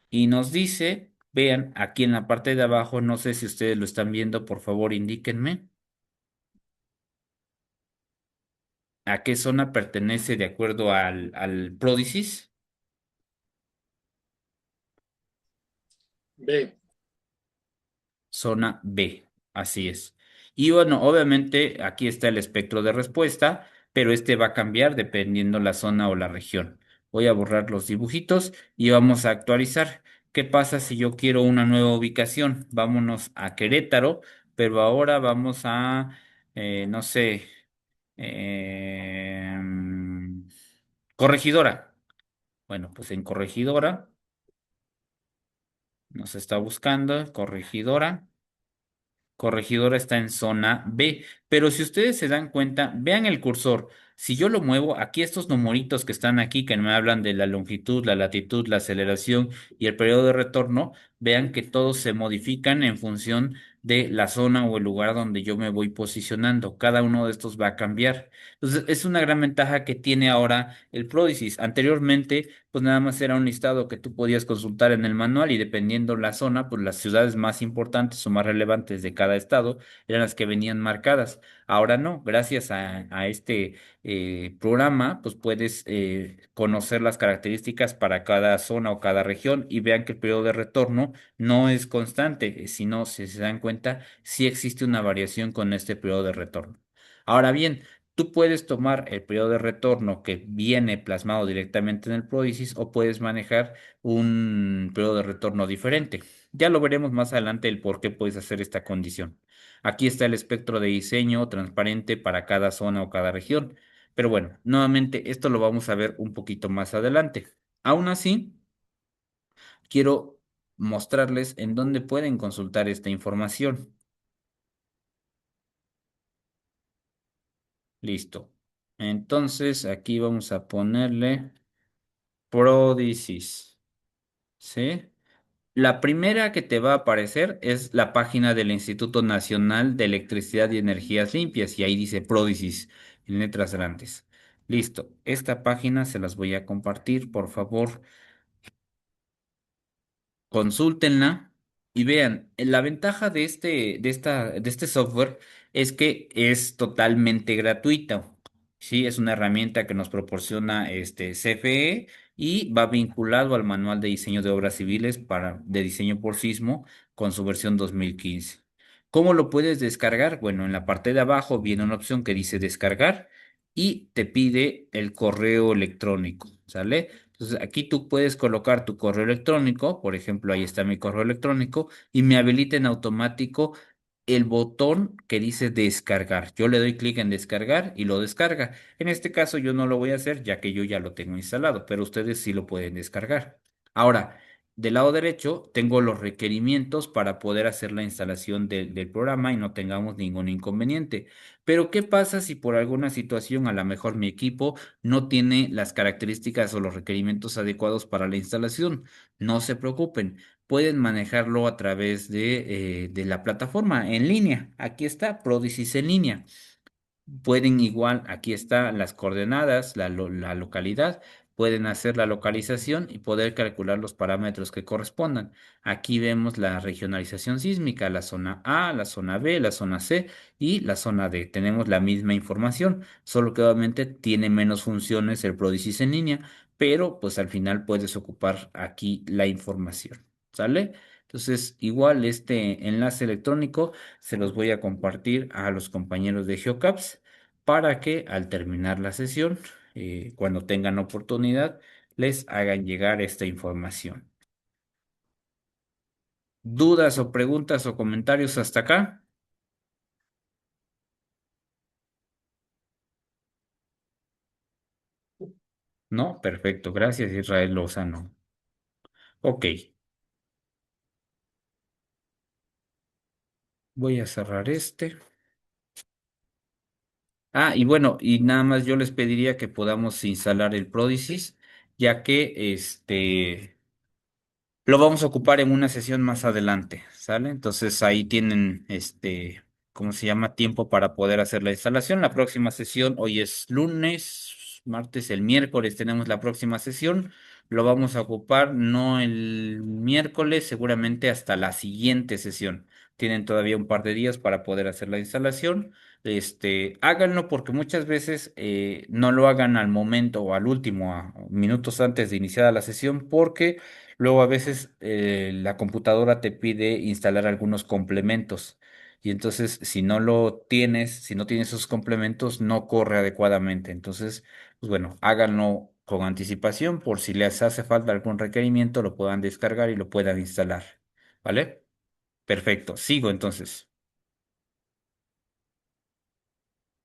Y nos dice, vean, aquí en la parte de abajo, no sé si ustedes lo están viendo, por favor, indíquenme a qué zona pertenece de acuerdo al Pródisis. B. Zona B, así es. Y bueno, obviamente aquí está el espectro de respuesta, pero este va a cambiar dependiendo la zona o la región. Voy a borrar los dibujitos y vamos a actualizar. ¿Qué pasa si yo quiero una nueva ubicación? Vámonos a Querétaro, pero ahora vamos a, no sé, Corregidora. Bueno, pues en Corregidora nos está buscando, Corregidora. Corregidora está en zona B, pero si ustedes se dan cuenta, vean el cursor. Si yo lo muevo, aquí estos numeritos que están aquí, que me hablan de la longitud, la latitud, la aceleración y el periodo de retorno, vean que todos se modifican en función de la zona o el lugar donde yo me voy posicionando. Cada uno de estos va a cambiar. Entonces, es una gran ventaja que tiene ahora el Prodigy. Anteriormente, pues nada más era un listado que tú podías consultar en el manual y dependiendo la zona, pues las ciudades más importantes o más relevantes de cada estado eran las que venían marcadas. Ahora no, gracias a este programa, pues puedes conocer las características para cada zona o cada región y vean que el periodo de retorno no es constante, sino, si se dan cuenta, sí existe una variación con este periodo de retorno. Ahora bien, tú puedes tomar el periodo de retorno que viene plasmado directamente en el pródisis o puedes manejar un periodo de retorno diferente. Ya lo veremos más adelante el por qué puedes hacer esta condición. Aquí está el espectro de diseño transparente para cada zona o cada región. Pero bueno, nuevamente esto lo vamos a ver un poquito más adelante. Aún así, quiero mostrarles en dónde pueden consultar esta información. Listo. Entonces, aquí vamos a ponerle Prodicis, ¿sí? La primera que te va a aparecer es la página del Instituto Nacional de Electricidad y Energías Limpias y ahí dice Prodicis en letras grandes. Listo. Esta página se las voy a compartir, por favor. Consúltenla y vean, la ventaja de este software es que es totalmente gratuito. Sí, es una herramienta que nos proporciona este CFE y va vinculado al Manual de Diseño de Obras Civiles de diseño por sismo con su versión 2015. ¿Cómo lo puedes descargar? Bueno, en la parte de abajo viene una opción que dice descargar y te pide el correo electrónico, ¿sale? Entonces, aquí tú puedes colocar tu correo electrónico, por ejemplo, ahí está mi correo electrónico, y me habilita en automático el botón que dice descargar. Yo le doy clic en descargar y lo descarga. En este caso yo no lo voy a hacer ya que yo ya lo tengo instalado, pero ustedes sí lo pueden descargar. Ahora, del lado derecho tengo los requerimientos para poder hacer la instalación del programa y no tengamos ningún inconveniente. Pero ¿qué pasa si por alguna situación a lo mejor mi equipo no tiene las características o los requerimientos adecuados para la instalación? No se preocupen, pueden manejarlo a través de la plataforma en línea. Aquí está, Prodigy en línea. Pueden igual, aquí están las coordenadas, la localidad, pueden hacer la localización y poder calcular los parámetros que correspondan. Aquí vemos la regionalización sísmica, la zona A, la zona B, la zona C y la zona D. Tenemos la misma información, solo que obviamente tiene menos funciones el Prodigy en línea, pero pues al final puedes ocupar aquí la información. ¿Sale? Entonces, igual este enlace electrónico se los voy a compartir a los compañeros de GeoCaps para que al terminar la sesión, cuando tengan oportunidad, les hagan llegar esta información. ¿Dudas o preguntas o comentarios hasta acá? No, perfecto. Gracias, Israel Lozano. Ok, voy a cerrar este. Ah, y bueno, y nada más yo les pediría que podamos instalar el Prodigy, ya que lo vamos a ocupar en una sesión más adelante, ¿sale? Entonces ahí tienen ¿cómo se llama? Tiempo para poder hacer la instalación. La próxima sesión, hoy es lunes, martes, el miércoles tenemos la próxima sesión. Lo vamos a ocupar no el miércoles, seguramente hasta la siguiente sesión. Tienen todavía un par de días para poder hacer la instalación. Háganlo porque muchas veces no lo hagan al momento o al último, a minutos antes de iniciar la sesión, porque luego a veces la computadora te pide instalar algunos complementos y entonces si no lo tienes, si no tienes esos complementos, no corre adecuadamente. Entonces, pues bueno, háganlo con anticipación por si les hace falta algún requerimiento, lo puedan descargar y lo puedan instalar. ¿Vale? Perfecto. Sigo entonces.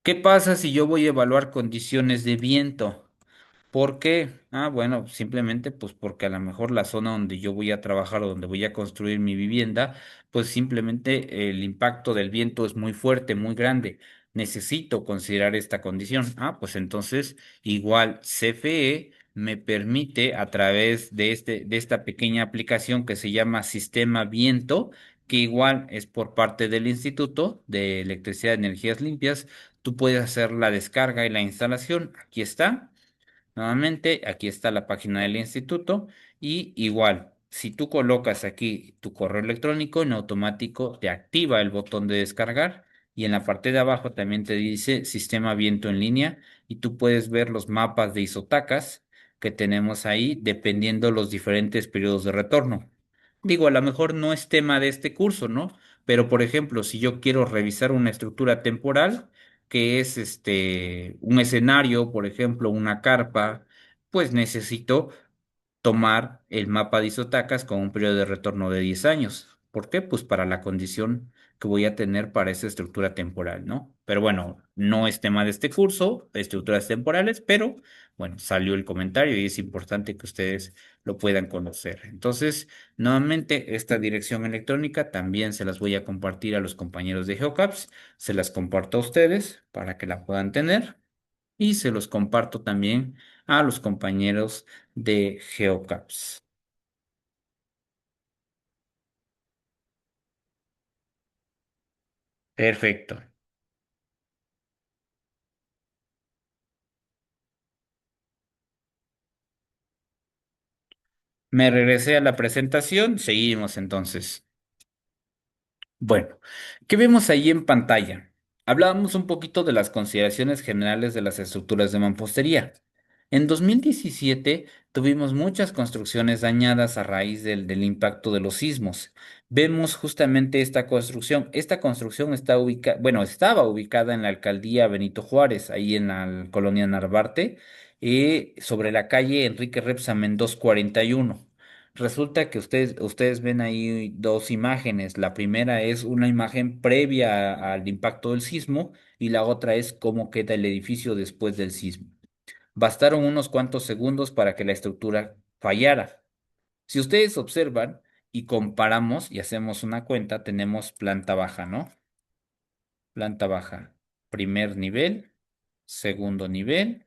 ¿Qué pasa si yo voy a evaluar condiciones de viento? ¿Por qué? Ah, bueno, simplemente pues porque a lo mejor la zona donde yo voy a trabajar o donde voy a construir mi vivienda, pues simplemente el impacto del viento es muy fuerte, muy grande. Necesito considerar esta condición. Ah, pues entonces igual CFE me permite a través de de esta pequeña aplicación que se llama Sistema Viento, que igual es por parte del Instituto de Electricidad y Energías Limpias, tú puedes hacer la descarga y la instalación. Aquí está. Nuevamente, aquí está la página del instituto y igual, si tú colocas aquí tu correo electrónico, en automático te activa el botón de descargar y en la parte de abajo también te dice Sistema Viento en línea y tú puedes ver los mapas de isotacas que tenemos ahí dependiendo los diferentes periodos de retorno. Digo, a lo mejor no es tema de este curso, ¿no? Pero por ejemplo, si yo quiero revisar una estructura temporal, que es un escenario, por ejemplo, una carpa, pues necesito tomar el mapa de isotacas con un periodo de retorno de 10 años. ¿Por qué? Pues para la condición que voy a tener para esa estructura temporal, ¿no? Pero bueno, no es tema de este curso, de estructuras temporales, pero bueno, salió el comentario y es importante que ustedes lo puedan conocer. Entonces, nuevamente, esta dirección electrónica también se las voy a compartir a los compañeros de GeoCaps, se las comparto a ustedes para que la puedan tener y se los comparto también a los compañeros de GeoCaps. Perfecto. Me regresé a la presentación. Seguimos entonces. Bueno, ¿qué vemos ahí en pantalla? Hablábamos un poquito de las consideraciones generales de las estructuras de mampostería. En 2017 tuvimos muchas construcciones dañadas a raíz del impacto de los sismos. Vemos justamente esta construcción. Esta construcción está bueno, estaba ubicada en la alcaldía Benito Juárez, ahí en la colonia Narvarte, sobre la calle Enrique Repsamen 241. Resulta que ustedes ven ahí dos imágenes. La primera es una imagen previa al impacto del sismo y la otra es cómo queda el edificio después del sismo. Bastaron unos cuantos segundos para que la estructura fallara. Si ustedes observan y comparamos y hacemos una cuenta, tenemos planta baja, ¿no? Planta baja, primer nivel, segundo nivel,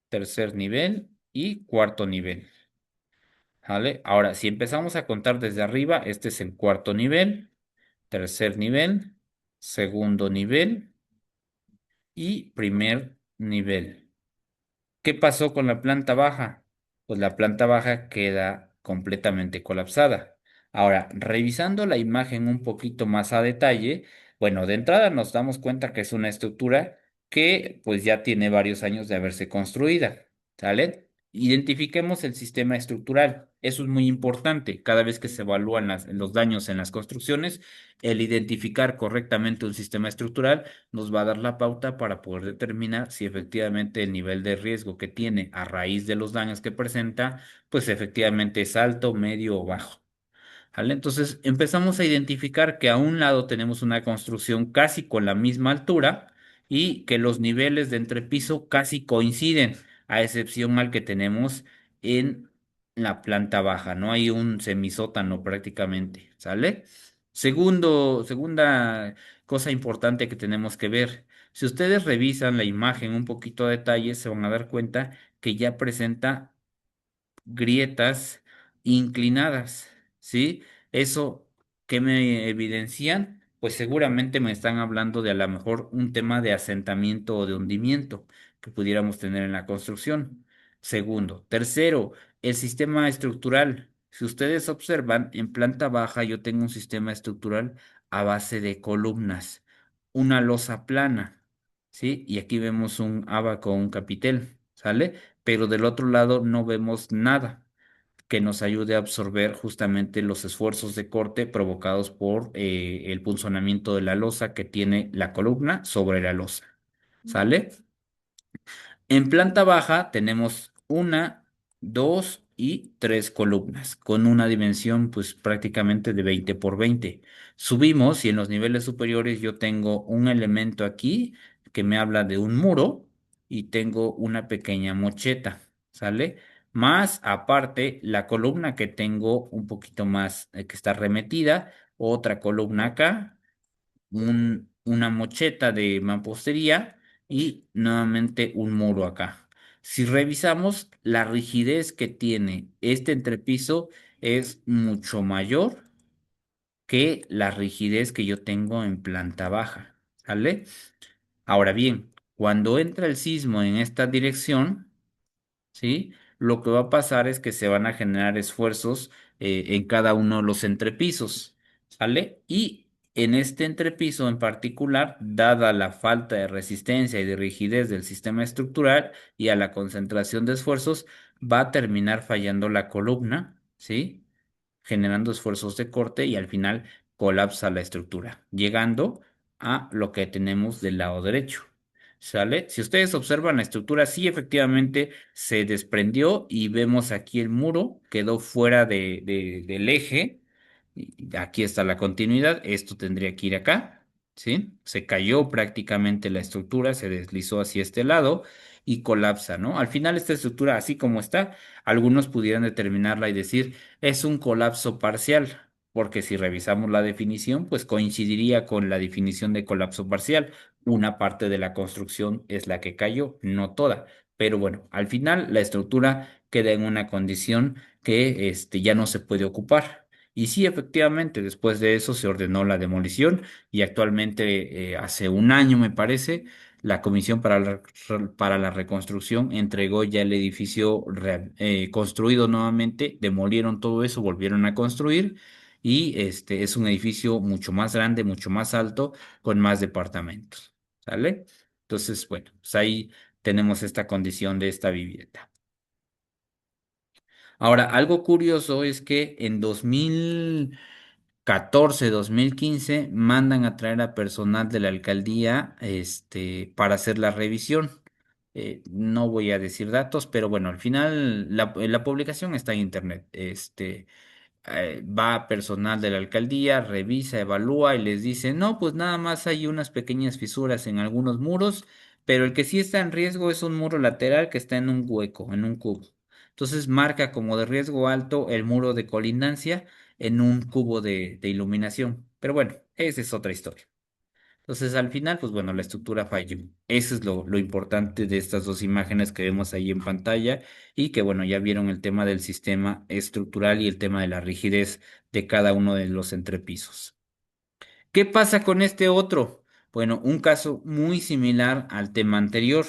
tercer nivel y cuarto nivel. ¿Vale? Ahora, si empezamos a contar desde arriba, este es el cuarto nivel, tercer nivel, segundo nivel y primer nivel. ¿Qué pasó con la planta baja? Pues la planta baja queda completamente colapsada. Ahora, revisando la imagen un poquito más a detalle, bueno, de entrada nos damos cuenta que es una estructura que pues ya tiene varios años de haberse construida, ¿sale? Identifiquemos el sistema estructural. Eso es muy importante. Cada vez que se evalúan los daños en las construcciones, el identificar correctamente un sistema estructural nos va a dar la pauta para poder determinar si efectivamente el nivel de riesgo que tiene a raíz de los daños que presenta, pues efectivamente es alto, medio o bajo. ¿Vale? Entonces empezamos a identificar que a un lado tenemos una construcción casi con la misma altura y que los niveles de entrepiso casi coinciden, a excepción al que tenemos en la planta baja, no hay un semisótano prácticamente, ¿sale? Segunda cosa importante que tenemos que ver, si ustedes revisan la imagen un poquito a detalle, se van a dar cuenta que ya presenta grietas inclinadas, ¿sí? Eso, ¿qué me evidencian? Pues seguramente me están hablando de a lo mejor un tema de asentamiento o de hundimiento que pudiéramos tener en la construcción. Segundo. Tercero, el sistema estructural. Si ustedes observan, en planta baja yo tengo un sistema estructural a base de columnas, una losa plana, ¿sí? Y aquí vemos un abaco, un capitel, ¿sale? Pero del otro lado no vemos nada que nos ayude a absorber justamente los esfuerzos de corte provocados por el punzonamiento de la losa que tiene la columna sobre la losa. ¿Sale? En planta baja tenemos una, dos y tres columnas con una dimensión pues prácticamente de 20 por 20. Subimos y en los niveles superiores yo tengo un elemento aquí que me habla de un muro y tengo una pequeña mocheta, ¿sale? Más aparte, la columna que tengo un poquito más, que está remetida, otra columna acá, una mocheta de mampostería y nuevamente un muro acá. Si revisamos, la rigidez que tiene este entrepiso es mucho mayor que la rigidez que yo tengo en planta baja, ¿sale? Ahora bien, cuando entra el sismo en esta dirección, ¿sí? Lo que va a pasar es que se van a generar esfuerzos en cada uno de los entrepisos, ¿sale? Y en este entrepiso en particular, dada la falta de resistencia y de rigidez del sistema estructural y a la concentración de esfuerzos, va a terminar fallando la columna, ¿sí? Generando esfuerzos de corte y al final colapsa la estructura, llegando a lo que tenemos del lado derecho. ¿Sale? Si ustedes observan la estructura, sí efectivamente se desprendió y vemos aquí el muro, quedó fuera del eje. Y aquí está la continuidad, esto tendría que ir acá, ¿sí? Se cayó prácticamente la estructura, se deslizó hacia este lado y colapsa, ¿no? Al final esta estructura, así como está, algunos pudieran determinarla y decir, es un colapso parcial, porque si revisamos la definición, pues coincidiría con la definición de colapso parcial. Una parte de la construcción es la que cayó, no toda. Pero bueno, al final la estructura queda en una condición que ya no se puede ocupar. Y sí, efectivamente, después de eso se ordenó la demolición y actualmente, hace un año, me parece, la Comisión para la Reconstrucción entregó ya el edificio construido nuevamente, demolieron todo eso, volvieron a construir y este es un edificio mucho más grande, mucho más alto, con más departamentos. ¿Sale? Entonces, bueno, pues ahí tenemos esta condición de esta vivienda. Ahora, algo curioso es que en 2014, 2015 mandan a traer a personal de la alcaldía, para hacer la revisión. No voy a decir datos, pero bueno, al final la publicación está en internet. Va personal de la alcaldía, revisa, evalúa y les dice, no, pues nada más hay unas pequeñas fisuras en algunos muros, pero el que sí está en riesgo es un muro lateral que está en un hueco, en un cubo. Entonces marca como de riesgo alto el muro de colindancia en un cubo de iluminación. Pero bueno, esa es otra historia. Entonces, al final, pues bueno, la estructura falló. Eso es lo importante de estas dos imágenes que vemos ahí en pantalla y que, bueno, ya vieron el tema del sistema estructural y el tema de la rigidez de cada uno de los entrepisos. ¿Qué pasa con este otro? Bueno, un caso muy similar al tema anterior.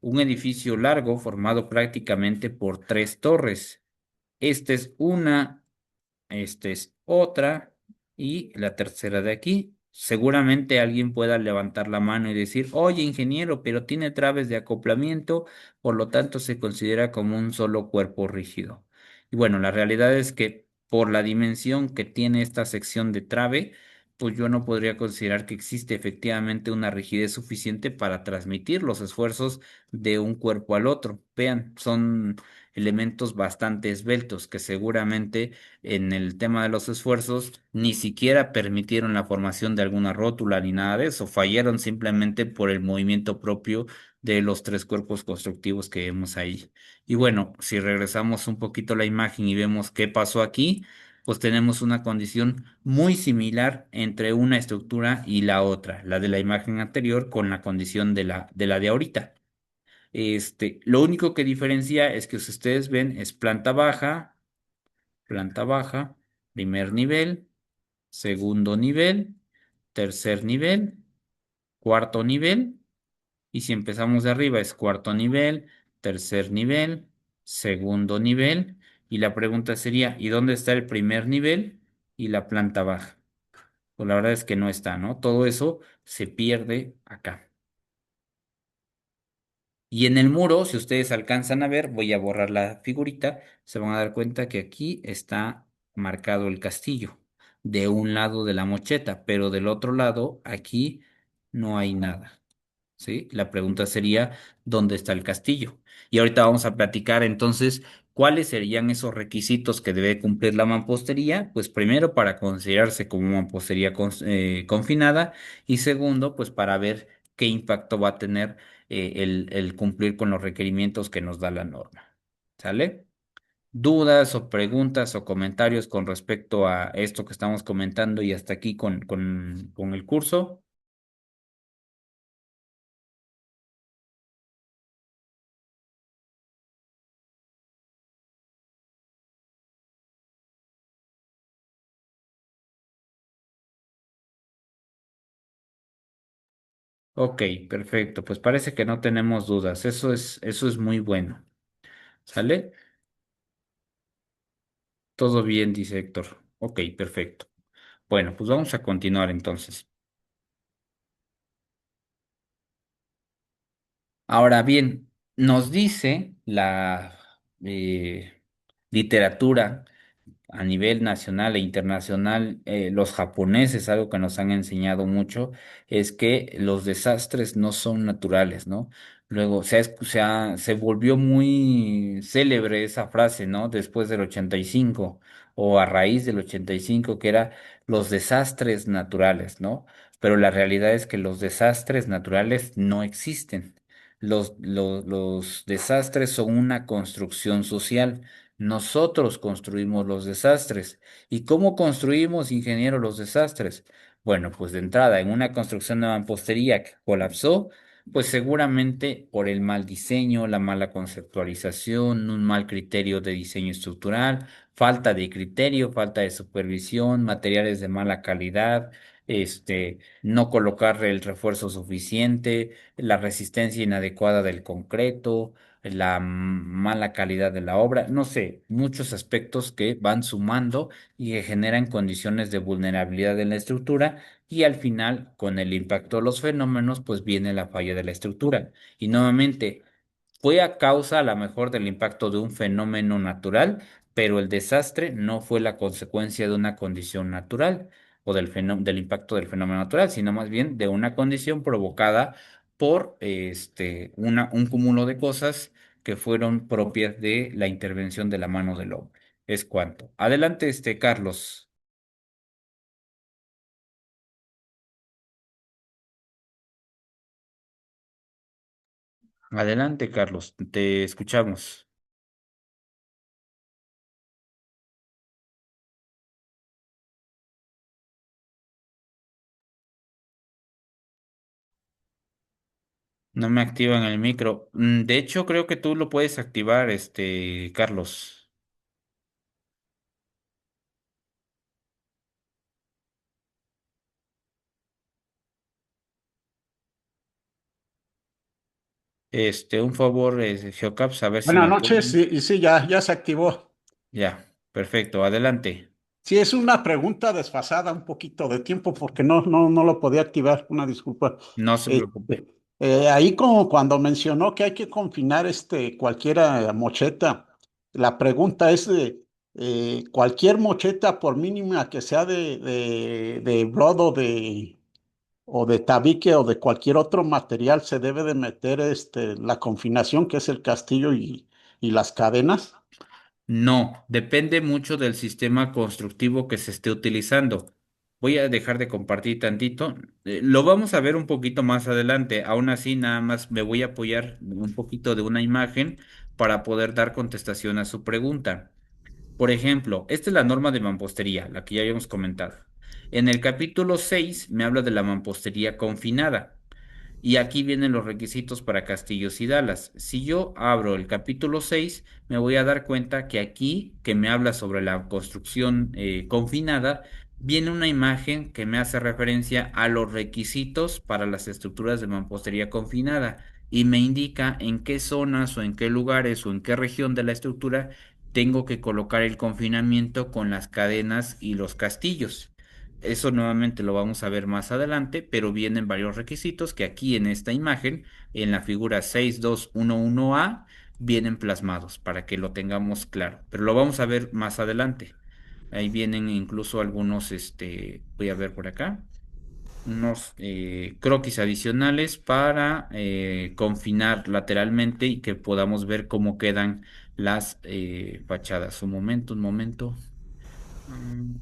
Un edificio largo formado prácticamente por tres torres. Esta es una, esta es otra y la tercera de aquí. Seguramente alguien pueda levantar la mano y decir, oye, ingeniero, pero tiene traves de acoplamiento, por lo tanto se considera como un solo cuerpo rígido. Y bueno, la realidad es que por la dimensión que tiene esta sección de trave, pues yo no podría considerar que existe efectivamente una rigidez suficiente para transmitir los esfuerzos de un cuerpo al otro. Vean, son elementos bastante esbeltos que seguramente en el tema de los esfuerzos ni siquiera permitieron la formación de alguna rótula ni nada de eso, fallaron simplemente por el movimiento propio de los tres cuerpos constructivos que vemos ahí. Y bueno, si regresamos un poquito a la imagen y vemos qué pasó aquí, pues tenemos una condición muy similar entre una estructura y la otra, la de la imagen anterior con la condición de la de ahorita. Lo único que diferencia es que si ustedes ven es planta baja, primer nivel, segundo nivel, tercer nivel, cuarto nivel, y si empezamos de arriba es cuarto nivel, tercer nivel, segundo nivel, y la pregunta sería, ¿y dónde está el primer nivel y la planta baja? Pues la verdad es que no está, ¿no? Todo eso se pierde acá. Y en el muro, si ustedes alcanzan a ver, voy a borrar la figurita, se van a dar cuenta que aquí está marcado el castillo de un lado de la mocheta, pero del otro lado, aquí no hay nada. ¿Sí? La pregunta sería, ¿dónde está el castillo? Y ahorita vamos a platicar entonces cuáles serían esos requisitos que debe cumplir la mampostería, pues primero para considerarse como mampostería confinada y segundo, pues para ver qué impacto va a tener el cumplir con los requerimientos que nos da la norma. ¿Sale? ¿Dudas o preguntas o comentarios con respecto a esto que estamos comentando y hasta aquí con el curso? Ok, perfecto. Pues parece que no tenemos dudas. Eso es muy bueno. ¿Sale? Todo bien, dice Héctor. Ok, perfecto. Bueno, pues vamos a continuar entonces. Ahora bien, nos dice la literatura a nivel nacional e internacional, los japoneses, algo que nos han enseñado mucho, es que los desastres no son naturales, ¿no? Luego se volvió muy célebre esa frase, ¿no? Después del 85 o a raíz del 85, que era los desastres naturales, ¿no? Pero la realidad es que los desastres naturales no existen. Los desastres son una construcción social. Nosotros construimos los desastres. ¿Y cómo construimos, ingeniero, los desastres? Bueno, pues de entrada, en una construcción de mampostería que colapsó, pues seguramente por el mal diseño, la mala conceptualización, un mal criterio de diseño estructural, falta de criterio, falta de supervisión, materiales de mala calidad, no colocar el refuerzo suficiente, la resistencia inadecuada del concreto, la mala calidad de la obra, no sé, muchos aspectos que van sumando y que generan condiciones de vulnerabilidad en la estructura y al final, con el impacto de los fenómenos, pues viene la falla de la estructura. Y nuevamente, fue a causa a lo mejor del impacto de un fenómeno natural, pero el desastre no fue la consecuencia de una condición natural o del impacto del fenómeno natural, sino más bien de una condición provocada por un cúmulo de cosas que fueron propias de la intervención de la mano del hombre. Es cuanto. Adelante, Carlos. Adelante, Carlos. Te escuchamos. No me activan el micro. De hecho, creo que tú lo puedes activar, Carlos. Un favor, Geocaps, a ver si me Buenas noches, apoyan. sí, y sí, ya se activó. Ya, perfecto, adelante. Sí, es una pregunta desfasada un poquito de tiempo porque no lo podía activar, una disculpa. No se preocupe. Ahí como cuando mencionó que hay que confinar cualquier mocheta, la pregunta es cualquier mocheta, por mínima que sea de brodo o de tabique o de cualquier otro material, se debe de meter la confinación, que es el castillo y las cadenas. No, depende mucho del sistema constructivo que se esté utilizando. Voy a dejar de compartir tantito. Lo vamos a ver un poquito más adelante. Aún así, nada más me voy a apoyar un poquito de una imagen para poder dar contestación a su pregunta. Por ejemplo, esta es la norma de mampostería, la que ya habíamos comentado. En el capítulo 6 me habla de la mampostería confinada. Y aquí vienen los requisitos para Castillos y Dalas. Si yo abro el capítulo 6, me voy a dar cuenta que aquí, que me habla sobre la construcción confinada, viene una imagen que me hace referencia a los requisitos para las estructuras de mampostería confinada y me indica en qué zonas o en qué lugares o en qué región de la estructura tengo que colocar el confinamiento con las cadenas y los castillos. Eso nuevamente lo vamos a ver más adelante, pero vienen varios requisitos que aquí en esta imagen, en la figura 6211A, vienen plasmados para que lo tengamos claro. Pero lo vamos a ver más adelante. Ahí vienen incluso algunos, voy a ver por acá, unos croquis adicionales para confinar lateralmente y que podamos ver cómo quedan las fachadas. Un momento, un momento. Mm,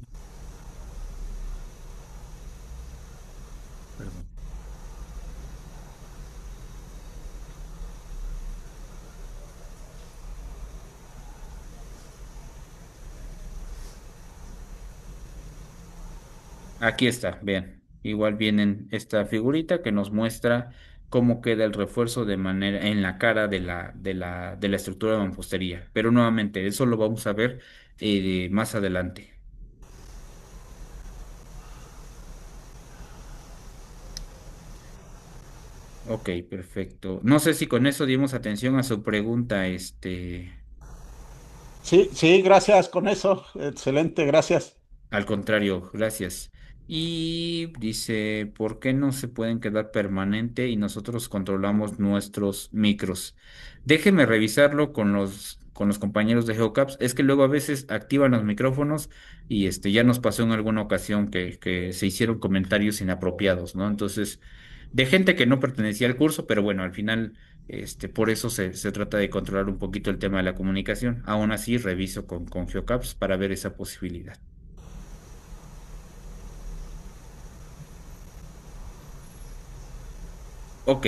perdón. Aquí está, vean. Igual viene esta figurita que nos muestra cómo queda el refuerzo de manera en la cara de la estructura de mampostería. Pero nuevamente, eso lo vamos a ver más adelante. Ok, perfecto. No sé si con eso dimos atención a su pregunta, Sí, sí, gracias con eso. Excelente, gracias. al contrario, gracias. Y dice, ¿por qué no se pueden quedar permanente y nosotros controlamos nuestros micros? Déjeme revisarlo con los compañeros de GeoCaps. Es que luego a veces activan los micrófonos y ya nos pasó en alguna ocasión que se hicieron comentarios inapropiados, ¿no? Entonces, de gente que no pertenecía al curso, pero bueno, al final, por eso se trata de controlar un poquito el tema de la comunicación. Aún así, reviso con GeoCaps para ver esa posibilidad. Ok,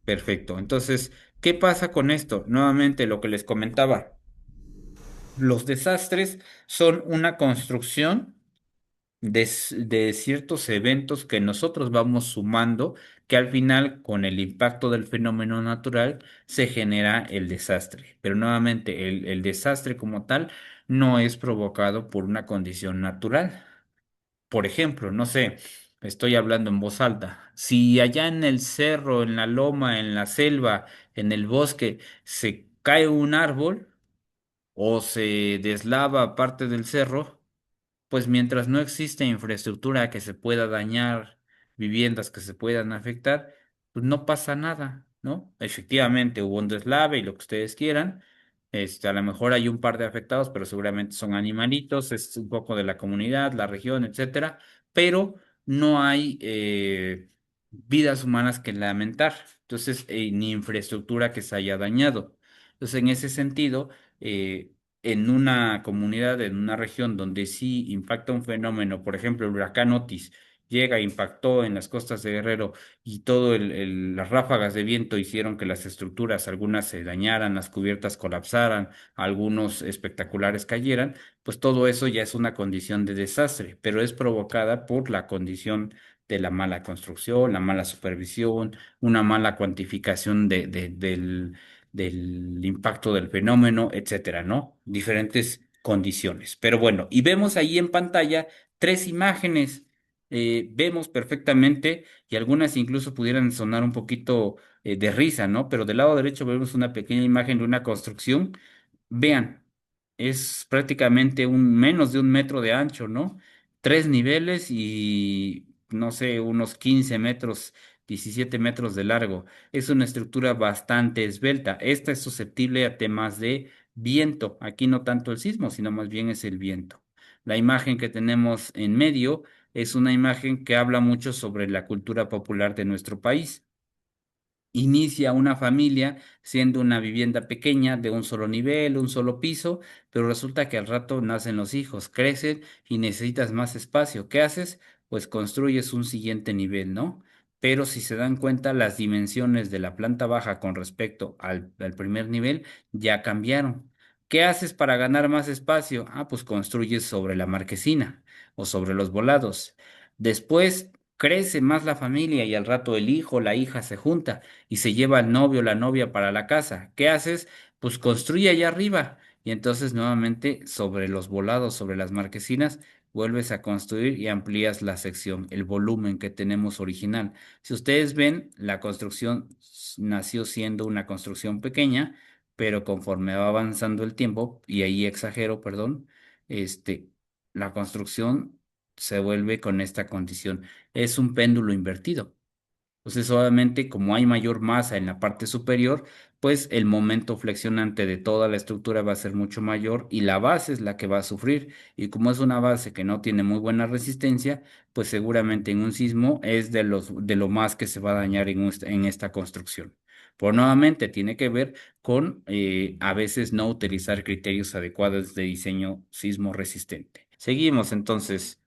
perfecto. Entonces, ¿qué pasa con esto? Nuevamente, lo que les comentaba, los desastres son una construcción de ciertos eventos que nosotros vamos sumando, que al final, con el impacto del fenómeno natural, se genera el desastre. Pero nuevamente, el desastre como tal no es provocado por una condición natural. Por ejemplo, no sé, estoy hablando en voz alta. Si allá en el cerro, en la loma, en la selva, en el bosque, se cae un árbol o se deslava parte del cerro, pues mientras no existe infraestructura que se pueda dañar, viviendas que se puedan afectar, pues no pasa nada, ¿no? Efectivamente, hubo un deslave y lo que ustedes quieran. A lo mejor hay un par de afectados, pero seguramente son animalitos, es un poco de la comunidad, la región, etcétera, pero no hay vidas humanas que lamentar. Entonces, ni infraestructura que se haya dañado. Entonces, en ese sentido, en una comunidad, en una región donde sí impacta un fenómeno, por ejemplo, el huracán Otis llega, impactó en las costas de Guerrero y todo las ráfagas de viento hicieron que las estructuras, algunas se dañaran, las cubiertas colapsaran, algunos espectaculares cayeran, pues todo eso ya es una condición de desastre, pero es provocada por la condición de la mala construcción, la mala supervisión, una mala cuantificación del impacto del fenómeno, etcétera, ¿no? Diferentes condiciones. Pero bueno, y vemos ahí en pantalla tres imágenes. Vemos perfectamente y algunas incluso pudieran sonar un poquito de risa, ¿no? Pero del lado derecho vemos una pequeña imagen de una construcción. Vean, es prácticamente menos de 1 metro de ancho, ¿no? 3 niveles y no sé, unos 15 metros, 17 metros de largo. Es una estructura bastante esbelta. Esta es susceptible a temas de viento. Aquí no tanto el sismo, sino más bien es el viento. La imagen que tenemos en medio es una imagen que habla mucho sobre la cultura popular de nuestro país. Inicia una familia siendo una vivienda pequeña de un solo nivel, un solo piso, pero resulta que al rato nacen los hijos, crecen y necesitas más espacio. ¿Qué haces? Pues construyes un siguiente nivel, ¿no? Pero si se dan cuenta, las dimensiones de la planta baja con respecto al primer nivel ya cambiaron. ¿Qué haces para ganar más espacio? Ah, pues construyes sobre la marquesina o sobre los volados. Después crece más la familia y al rato el hijo o la hija se junta y se lleva al novio o la novia para la casa. ¿Qué haces? Pues construye allá arriba. Y entonces nuevamente sobre los volados, sobre las marquesinas, vuelves a construir y amplías la sección, el volumen que tenemos original. Si ustedes ven, la construcción nació siendo una construcción pequeña, pero conforme va avanzando el tiempo, y ahí exagero, perdón, este, la construcción se vuelve con esta condición. Es un péndulo invertido. Entonces, obviamente, como hay mayor masa en la parte superior, pues el momento flexionante de toda la estructura va a ser mucho mayor y la base es la que va a sufrir. Y como es una base que no tiene muy buena resistencia, pues seguramente en un sismo es de lo más que se va a dañar en esta construcción. Por nuevamente tiene que ver con a veces no utilizar criterios adecuados de diseño sismo resistente. Seguimos entonces.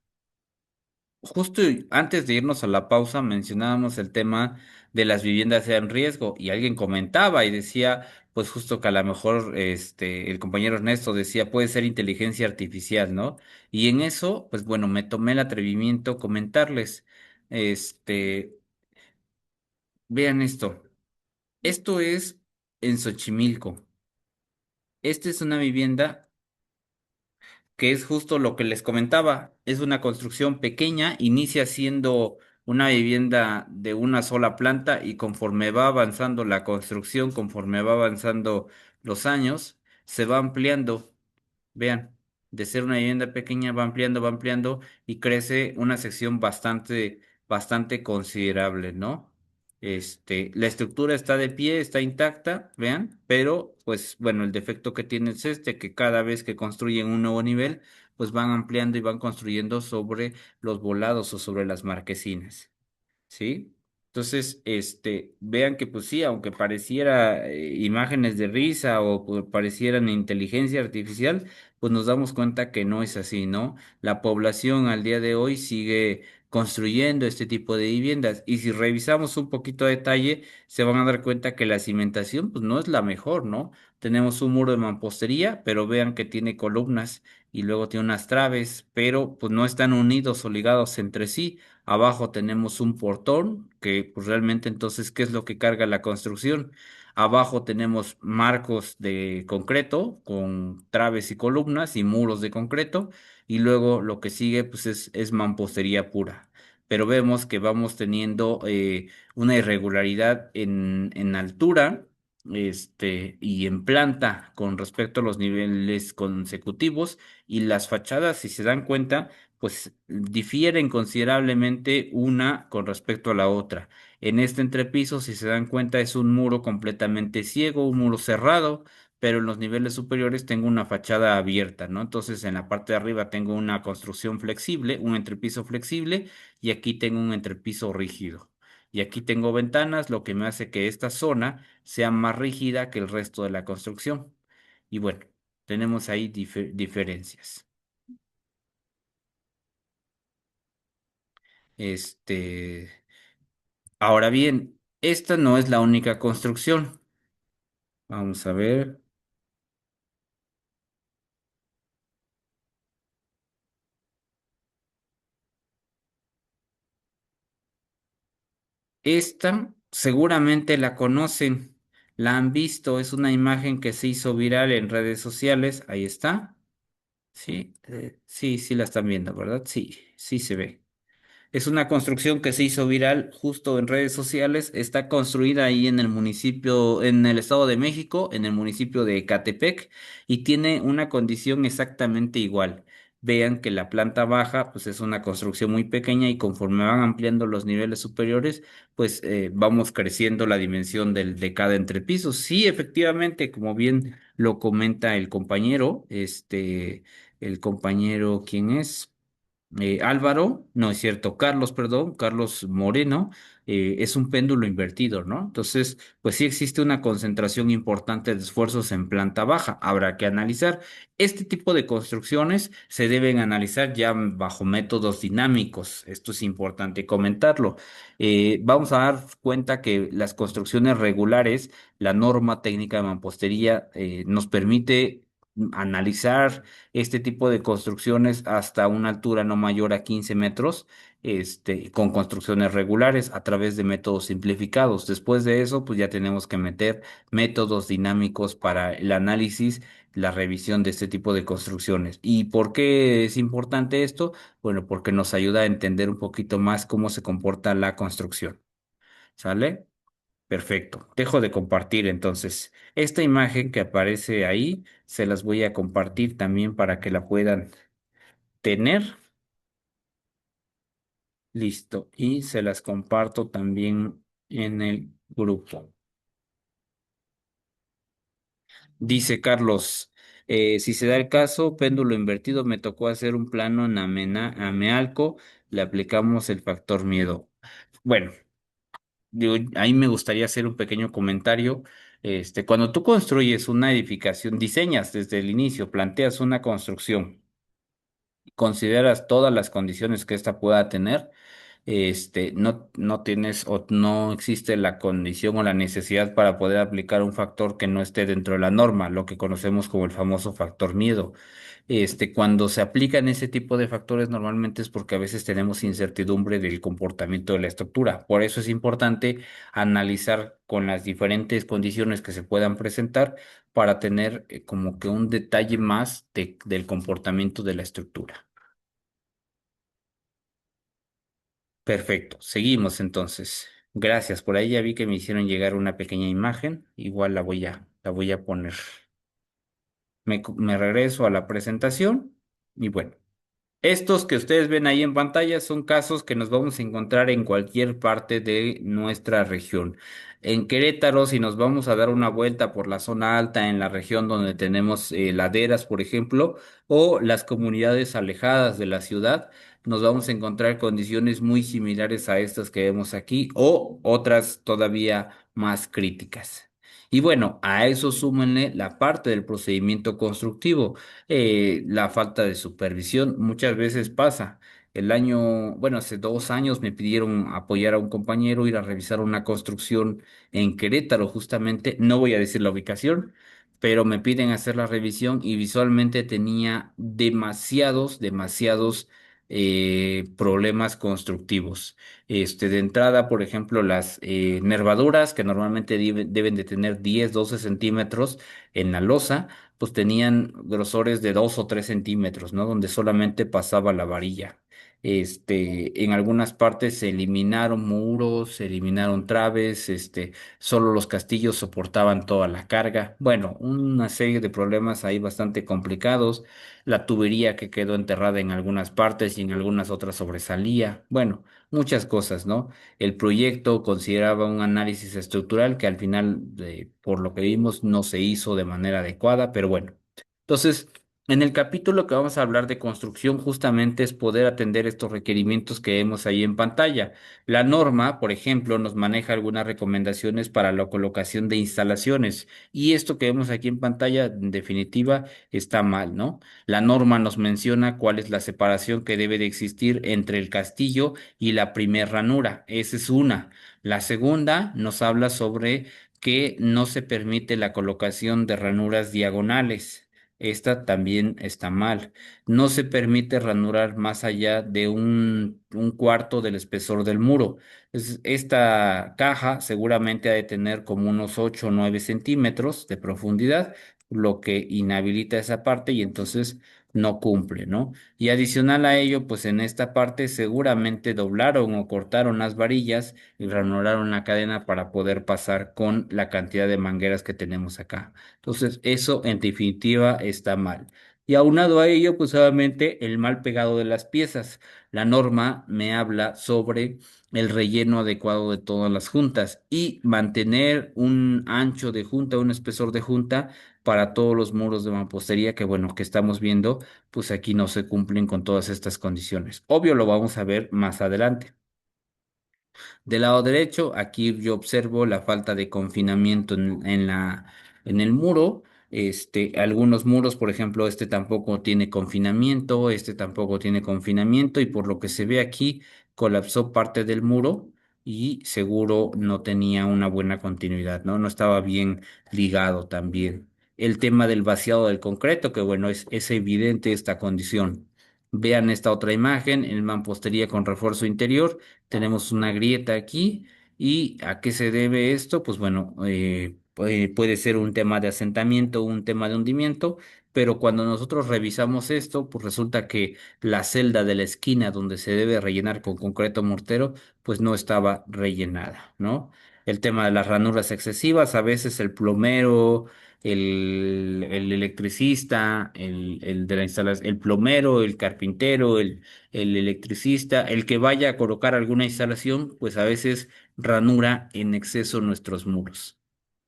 justo antes de irnos a la pausa mencionábamos el tema de las viviendas en riesgo y alguien comentaba y decía, pues justo que a lo mejor el compañero Ernesto decía puede ser inteligencia artificial, ¿no? Y en eso, pues bueno, me tomé el atrevimiento comentarles, este, vean esto, esto es en Xochimilco. Esta es una vivienda que es justo lo que les comentaba. Es una construcción pequeña, inicia siendo una vivienda de una sola planta y conforme va avanzando la construcción, conforme va avanzando los años, se va ampliando. Vean, de ser una vivienda pequeña va ampliando y crece una sección bastante considerable, ¿no? La estructura está de pie, está intacta, vean, pero pues bueno, el defecto que tiene es que cada vez que construyen un nuevo nivel, pues van ampliando y van construyendo sobre los volados o sobre las marquesinas. ¿Sí? Entonces, vean que pues sí, aunque pareciera imágenes de risa o parecieran inteligencia artificial, pues nos damos cuenta que no es así, ¿no? La población al día de hoy sigue construyendo este tipo de viviendas y si revisamos un poquito a detalle, se van a dar cuenta que la cimentación pues no es la mejor, ¿no? Tenemos un muro de mampostería, pero vean que tiene columnas y luego tiene unas traves, pero pues no están unidos o ligados entre sí. Abajo tenemos un portón, que pues realmente entonces, ¿qué es lo que carga la construcción? Abajo tenemos marcos de concreto con traves y columnas y muros de concreto y luego lo que sigue pues es mampostería pura. Pero vemos que vamos teniendo una irregularidad en altura y en planta con respecto a los niveles consecutivos y las fachadas, si se dan cuenta, pues difieren considerablemente una con respecto a la otra. En este entrepiso, si se dan cuenta, es un muro completamente ciego, un muro cerrado, pero en los niveles superiores tengo una fachada abierta, ¿no? Entonces, en la parte de arriba tengo una construcción flexible, un entrepiso flexible, y aquí tengo un entrepiso rígido. Y aquí tengo ventanas, lo que me hace que esta zona sea más rígida que el resto de la construcción. Y bueno, tenemos ahí diferencias. Este, Ahora bien, esta no es la única construcción. Vamos a ver. Esta seguramente la conocen, la han visto, es una imagen que se hizo viral en redes sociales. Ahí está. Sí, sí la están viendo, ¿verdad? Sí, sí se ve. Es una construcción que se hizo viral justo en redes sociales. Está construida ahí en el municipio, en el Estado de México, en el municipio de Ecatepec, y tiene una condición exactamente igual. Vean que la planta baja, pues es una construcción muy pequeña y conforme van ampliando los niveles superiores, pues vamos creciendo la dimensión de cada entrepiso. Sí, efectivamente, como bien lo comenta el compañero, el compañero, ¿quién es? Álvaro, no es cierto, Carlos, perdón, Carlos Moreno, es un péndulo invertido, ¿no? Entonces, pues sí existe una concentración importante de esfuerzos en planta baja. Habrá que analizar. Este tipo de construcciones se deben analizar ya bajo métodos dinámicos. Esto es importante comentarlo. Vamos a dar cuenta que las construcciones regulares, la norma técnica de mampostería, nos permite analizar este tipo de construcciones hasta una altura no mayor a 15 metros, con construcciones regulares a través de métodos simplificados. Después de eso, pues ya tenemos que meter métodos dinámicos para el análisis, la revisión de este tipo de construcciones. ¿Y por qué es importante esto? Bueno, porque nos ayuda a entender un poquito más cómo se comporta la construcción. ¿Sale? Perfecto. Dejo de compartir entonces. Esta imagen que aparece ahí, se las voy a compartir también para que la puedan tener. Listo. Y se las comparto también en el grupo. Dice Carlos, si se da el caso, péndulo invertido, me tocó hacer un plano en Amealco, le aplicamos el factor miedo. Bueno. Digo, ahí me gustaría hacer un pequeño comentario. Cuando tú construyes una edificación, diseñas desde el inicio, planteas una construcción consideras todas las condiciones que ésta pueda tener, no tienes o no existe la condición o la necesidad para poder aplicar un factor que no esté dentro de la norma, lo que conocemos como el famoso factor miedo. Cuando se aplican ese tipo de factores, normalmente es porque a veces tenemos incertidumbre del comportamiento de la estructura. Por eso es importante analizar con las diferentes condiciones que se puedan presentar para tener como que un detalle más del comportamiento de la estructura. Perfecto, seguimos entonces. Gracias. Por ahí ya vi que me hicieron llegar una pequeña imagen. Igual la voy a poner. Me regreso a la presentación y bueno. Estos que ustedes ven ahí en pantalla son casos que nos vamos a encontrar en cualquier parte de nuestra región. En Querétaro, si nos vamos a dar una vuelta por la zona alta, en la región donde tenemos laderas, por ejemplo, o las comunidades alejadas de la ciudad, nos vamos a encontrar condiciones muy similares a estas que vemos aquí o otras todavía más críticas. Y bueno, a eso súmenle la parte del procedimiento constructivo, la falta de supervisión muchas veces pasa. Bueno, hace 2 años me pidieron apoyar a un compañero, ir a revisar una construcción en Querétaro, justamente. No voy a decir la ubicación, pero me piden hacer la revisión y visualmente tenía demasiados problemas constructivos. De entrada, por ejemplo, las nervaduras que normalmente deben de tener 10, 12 centímetros en la losa pues tenían grosores de 2 o 3 centímetros, ¿no? Donde solamente pasaba la varilla. En algunas partes se eliminaron muros, se eliminaron traves, solo los castillos soportaban toda la carga. Bueno, una serie de problemas ahí bastante complicados. La tubería que quedó enterrada en algunas partes y en algunas otras sobresalía. Bueno, muchas cosas, ¿no? El proyecto consideraba un análisis estructural que al final, por lo que vimos, no se hizo de manera adecuada, pero bueno. Entonces, en el capítulo que vamos a hablar de construcción, justamente es poder atender estos requerimientos que vemos ahí en pantalla. La norma, por ejemplo, nos maneja algunas recomendaciones para la colocación de instalaciones y esto que vemos aquí en pantalla, en definitiva, está mal, ¿no? La norma nos menciona cuál es la separación que debe de existir entre el castillo y la primer ranura. Esa es una. La segunda nos habla sobre que no se permite la colocación de ranuras diagonales. Esta también está mal. No se permite ranurar más allá de un cuarto del espesor del muro. Esta caja seguramente ha de tener como unos 8 o 9 centímetros de profundidad, lo que inhabilita esa parte y entonces no cumple, ¿no? Y adicional a ello, pues en esta parte seguramente doblaron o cortaron las varillas y ranuraron la cadena para poder pasar con la cantidad de mangueras que tenemos acá. Entonces, eso en definitiva está mal. Y aunado a ello, pues obviamente el mal pegado de las piezas. La norma me habla sobre el relleno adecuado de todas las juntas y mantener un ancho de junta, un espesor de junta para todos los muros de mampostería que, bueno, que estamos viendo, pues aquí no se cumplen con todas estas condiciones. Obvio, lo vamos a ver más adelante. Del lado derecho, aquí yo observo la falta de confinamiento en el muro. Algunos muros, por ejemplo, este tampoco tiene confinamiento, este tampoco tiene confinamiento, y por lo que se ve aquí, colapsó parte del muro y seguro no tenía una buena continuidad, ¿no? No estaba bien ligado también. El tema del vaciado del concreto, que bueno, es evidente esta condición. Vean esta otra imagen, en mampostería con refuerzo interior. Tenemos una grieta aquí. ¿Y a qué se debe esto? Pues bueno, puede ser un tema de asentamiento, un tema de hundimiento, pero cuando nosotros revisamos esto, pues resulta que la celda de la esquina donde se debe rellenar con concreto mortero, pues no estaba rellenada, ¿no? El tema de las ranuras excesivas, a veces el plomero, el electricista, el de la instalación, el plomero, el carpintero, el electricista, el que vaya a colocar alguna instalación, pues a veces ranura en exceso nuestros muros.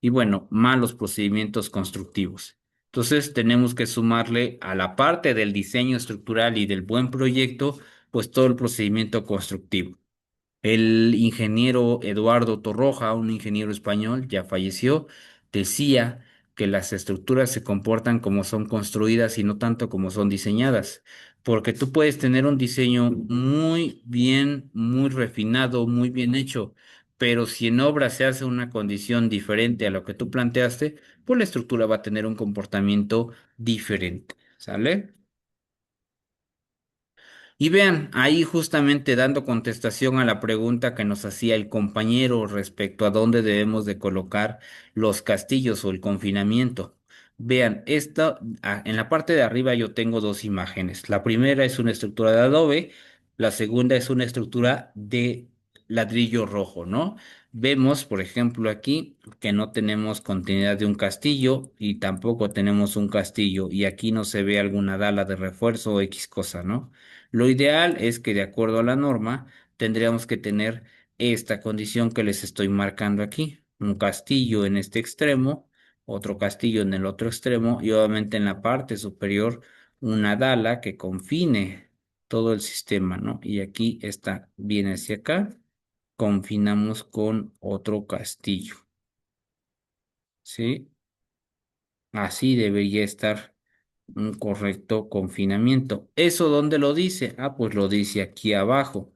Y bueno, malos procedimientos constructivos. Entonces tenemos que sumarle a la parte del diseño estructural y del buen proyecto, pues todo el procedimiento constructivo. El ingeniero Eduardo Torroja, un ingeniero español, ya falleció, decía que las estructuras se comportan como son construidas y no tanto como son diseñadas. Porque tú puedes tener un diseño muy bien, muy refinado, muy bien hecho, pero si en obra se hace una condición diferente a lo que tú planteaste, pues la estructura va a tener un comportamiento diferente. ¿Sale? Y vean, ahí justamente dando contestación a la pregunta que nos hacía el compañero respecto a dónde debemos de colocar los castillos o el confinamiento. Vean, en la parte de arriba yo tengo dos imágenes. La primera es una estructura de adobe, la segunda es una estructura de ladrillo rojo, ¿no? Vemos, por ejemplo, aquí que no tenemos continuidad de un castillo y tampoco tenemos un castillo y aquí no se ve alguna dala de refuerzo o X cosa, ¿no? Lo ideal es que de acuerdo a la norma tendríamos que tener esta condición que les estoy marcando aquí. Un castillo en este extremo, otro castillo en el otro extremo y obviamente en la parte superior una dala que confine todo el sistema, ¿no? Y aquí está, viene hacia acá, confinamos con otro castillo, ¿sí? Así debería estar un correcto confinamiento. ¿Eso dónde lo dice? Ah, pues lo dice aquí abajo.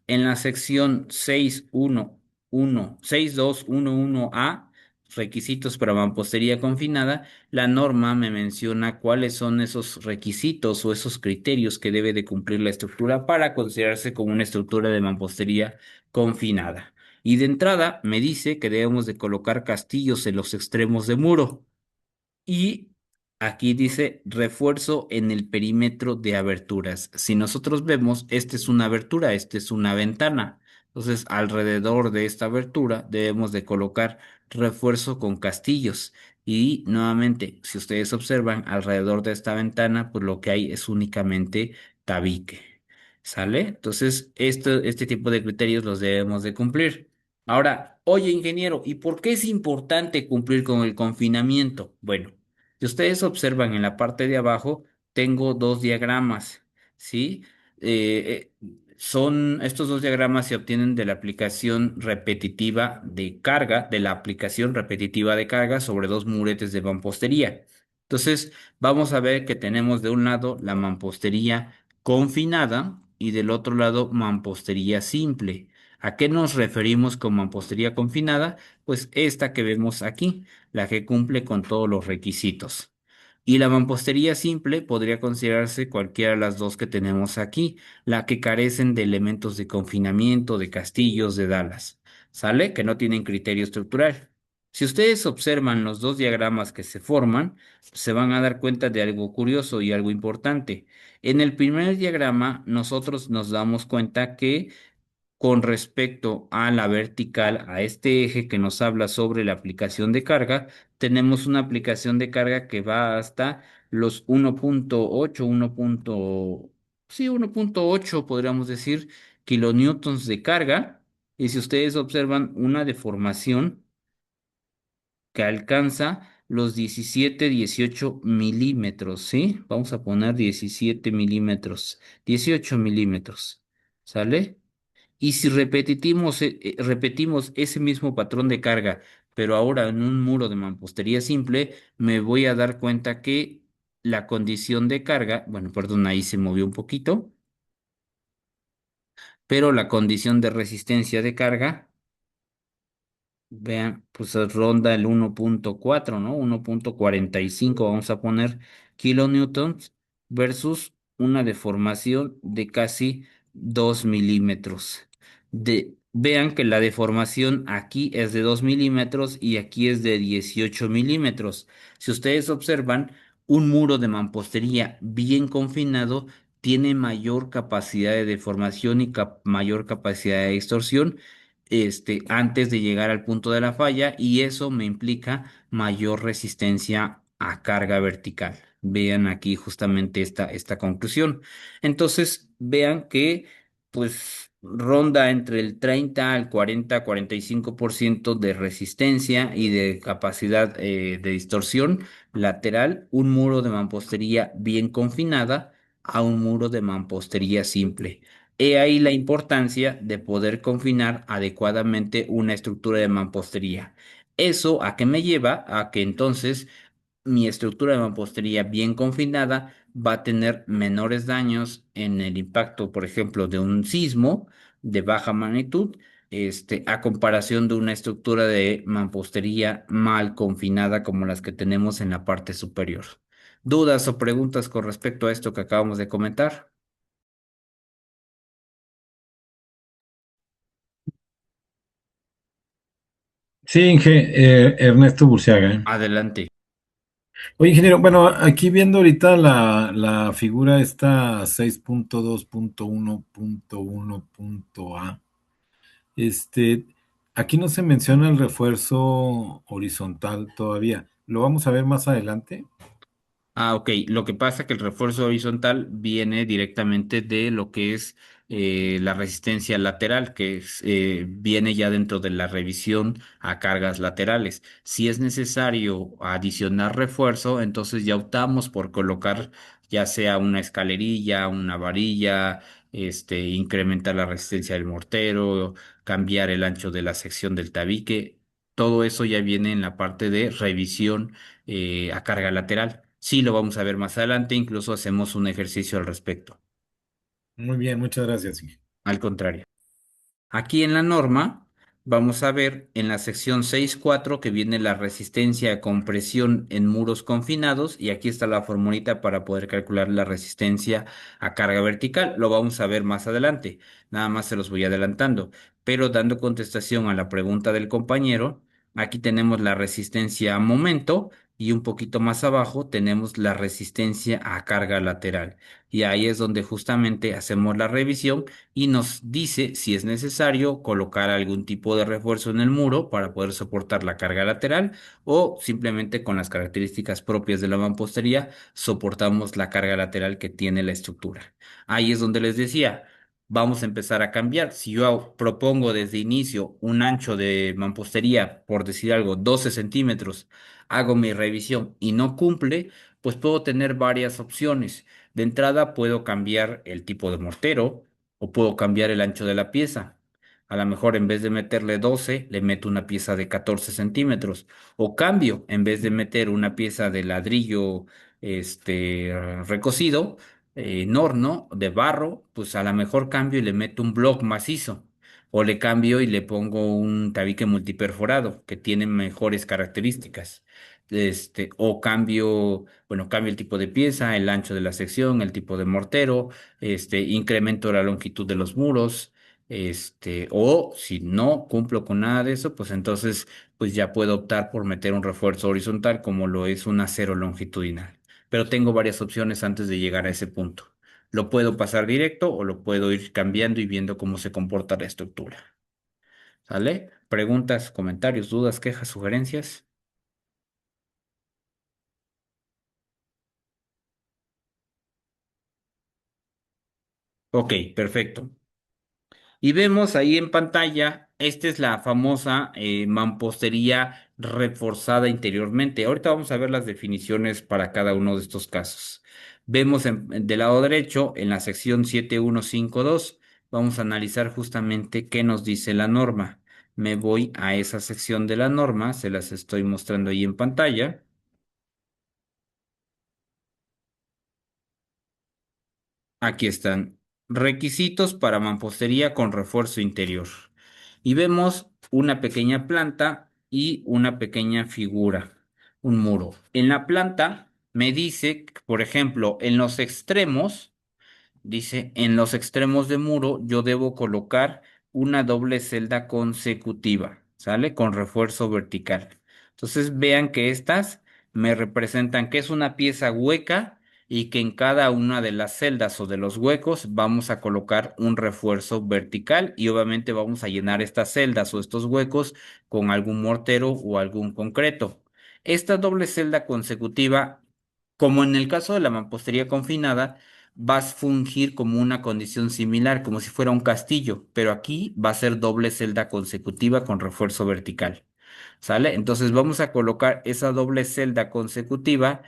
En la sección 6211A, requisitos para mampostería confinada, la norma me menciona cuáles son esos requisitos o esos criterios que debe de cumplir la estructura para considerarse como una estructura de mampostería confinada. Y de entrada me dice que debemos de colocar castillos en los extremos de muro. Y aquí dice refuerzo en el perímetro de aberturas. Si nosotros vemos, esta es una abertura, esta es una ventana. Entonces, alrededor de esta abertura debemos de colocar refuerzo con castillos. Y nuevamente, si ustedes observan, alrededor de esta ventana, pues lo que hay es únicamente tabique. ¿Sale? Entonces, este tipo de criterios los debemos de cumplir. Ahora, oye, ingeniero, ¿y por qué es importante cumplir con el confinamiento? Bueno, si ustedes observan en la parte de abajo, tengo dos diagramas, ¿sí? Estos dos diagramas se obtienen de la aplicación repetitiva de carga, de la aplicación repetitiva de carga sobre dos muretes de mampostería. Entonces, vamos a ver que tenemos de un lado la mampostería confinada y del otro lado mampostería simple. ¿A qué nos referimos con mampostería confinada? Pues esta que vemos aquí, la que cumple con todos los requisitos. Y la mampostería simple podría considerarse cualquiera de las dos que tenemos aquí, la que carecen de elementos de confinamiento, de castillos, de dalas. ¿Sale? Que no tienen criterio estructural. Si ustedes observan los dos diagramas que se forman, se van a dar cuenta de algo curioso y algo importante. En el primer diagrama, nosotros nos damos cuenta que con respecto a la vertical, a este eje que nos habla sobre la aplicación de carga, tenemos una aplicación de carga que va hasta los 1.8, sí, 1.8 podríamos decir, kilonewtons de carga. Y si ustedes observan una deformación que alcanza los 17, 18 milímetros, ¿sí? Vamos a poner 17 milímetros, 18 milímetros, ¿sale? Y si repetimos ese mismo patrón de carga, pero ahora en un muro de mampostería simple, me voy a dar cuenta que la condición de carga, bueno, perdón, ahí se movió un poquito, pero la condición de resistencia de carga, vean, pues ronda el 1.4, ¿no? 1.45, vamos a poner kilonewtons versus una deformación de casi 2 milímetros. Vean que la deformación aquí es de 2 milímetros y aquí es de 18 milímetros. Si ustedes observan, un muro de mampostería bien confinado tiene mayor capacidad de deformación y mayor capacidad de distorsión antes de llegar al punto de la falla y eso me implica mayor resistencia a carga vertical. Vean aquí justamente esta conclusión. Entonces, vean que pues ronda entre el 30 al 40, 45% de resistencia y de capacidad de distorsión lateral, un muro de mampostería bien confinada a un muro de mampostería simple. He ahí la importancia de poder confinar adecuadamente una estructura de mampostería. ¿Eso a qué me lleva? A que entonces mi estructura de mampostería bien confinada va a tener menores daños en el impacto, por ejemplo, de un sismo de baja magnitud, a comparación de una estructura de mampostería mal confinada como las que tenemos en la parte superior. ¿Dudas o preguntas con respecto a esto que acabamos de comentar? Sí, Ernesto Burciaga. Adelante. Oye, ingeniero, bueno, aquí viendo ahorita la figura esta 6.2.1.1.a, este, aquí no se menciona el refuerzo horizontal todavía. ¿Lo vamos a ver más adelante? Ah, ok. Lo que pasa es que el refuerzo horizontal viene directamente de lo que es la resistencia lateral, viene ya dentro de la revisión a cargas laterales. Si es necesario adicionar refuerzo, entonces ya optamos por colocar ya sea una escalerilla, una varilla, incrementar la resistencia del mortero, cambiar el ancho de la sección del tabique. Todo eso ya viene en la parte de revisión a carga lateral. Sí, lo vamos a ver más adelante, incluso hacemos un ejercicio al respecto. Muy bien, muchas gracias, ingeniero. Al contrario. Aquí en la norma vamos a ver en la sección 6.4 que viene la resistencia a compresión en muros confinados y aquí está la formulita para poder calcular la resistencia a carga vertical. Lo vamos a ver más adelante, nada más se los voy adelantando, pero dando contestación a la pregunta del compañero, aquí tenemos la resistencia a momento y un poquito más abajo tenemos la resistencia a carga lateral. Y ahí es donde justamente hacemos la revisión y nos dice si es necesario colocar algún tipo de refuerzo en el muro para poder soportar la carga lateral o simplemente con las características propias de la mampostería soportamos la carga lateral que tiene la estructura. Ahí es donde les decía, vamos a empezar a cambiar. Si yo propongo desde inicio un ancho de mampostería, por decir algo, 12 centímetros, hago mi revisión y no cumple, pues puedo tener varias opciones. De entrada puedo cambiar el tipo de mortero o puedo cambiar el ancho de la pieza. A lo mejor en vez de meterle 12, le meto una pieza de 14 centímetros. O cambio, en vez de meter una pieza de ladrillo recocido en horno de barro, pues a lo mejor cambio y le meto un block macizo. O le cambio y le pongo un tabique multiperforado que tiene mejores características. O cambio, bueno, cambio el tipo de pieza, el ancho de la sección, el tipo de mortero, incremento la longitud de los muros, o si no cumplo con nada de eso, pues entonces, pues ya puedo optar por meter un refuerzo horizontal como lo es un acero longitudinal. Pero tengo varias opciones antes de llegar a ese punto. Lo puedo pasar directo o lo puedo ir cambiando y viendo cómo se comporta la estructura. ¿Sale? Preguntas, comentarios, dudas, quejas, sugerencias. Ok, perfecto. Y vemos ahí en pantalla, esta es la famosa mampostería reforzada interiormente. Ahorita vamos a ver las definiciones para cada uno de estos casos. Vemos del lado derecho, en la sección 7152, vamos a analizar justamente qué nos dice la norma. Me voy a esa sección de la norma, se las estoy mostrando ahí en pantalla. Aquí están. Requisitos para mampostería con refuerzo interior. Y vemos una pequeña planta y una pequeña figura, un muro. En la planta me dice, por ejemplo, en los extremos. Dice, en los extremos de muro yo debo colocar una doble celda consecutiva, ¿sale? Con refuerzo vertical. Entonces vean que estas me representan que es una pieza hueca y que en cada una de las celdas o de los huecos vamos a colocar un refuerzo vertical y obviamente vamos a llenar estas celdas o estos huecos con algún mortero o algún concreto. Esta doble celda consecutiva, como en el caso de la mampostería confinada, va a fungir como una condición similar, como si fuera un castillo, pero aquí va a ser doble celda consecutiva con refuerzo vertical. ¿Sale? Entonces vamos a colocar esa doble celda consecutiva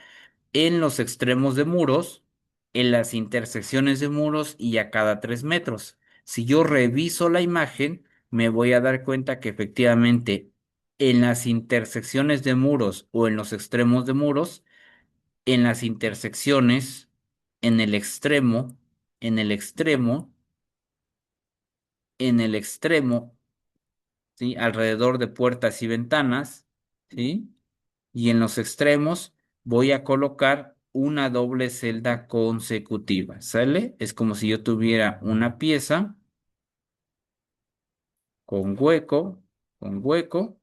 en los extremos de muros, en las intersecciones de muros y a cada 3 metros. Si yo reviso la imagen, me voy a dar cuenta que efectivamente en las intersecciones de muros o en los extremos de muros, en las intersecciones, en el extremo, en el extremo, en el extremo, ¿sí? Alrededor de puertas y ventanas, ¿sí? Y en los extremos voy a colocar una doble celda consecutiva, ¿sale? Es como si yo tuviera una pieza con hueco, con hueco.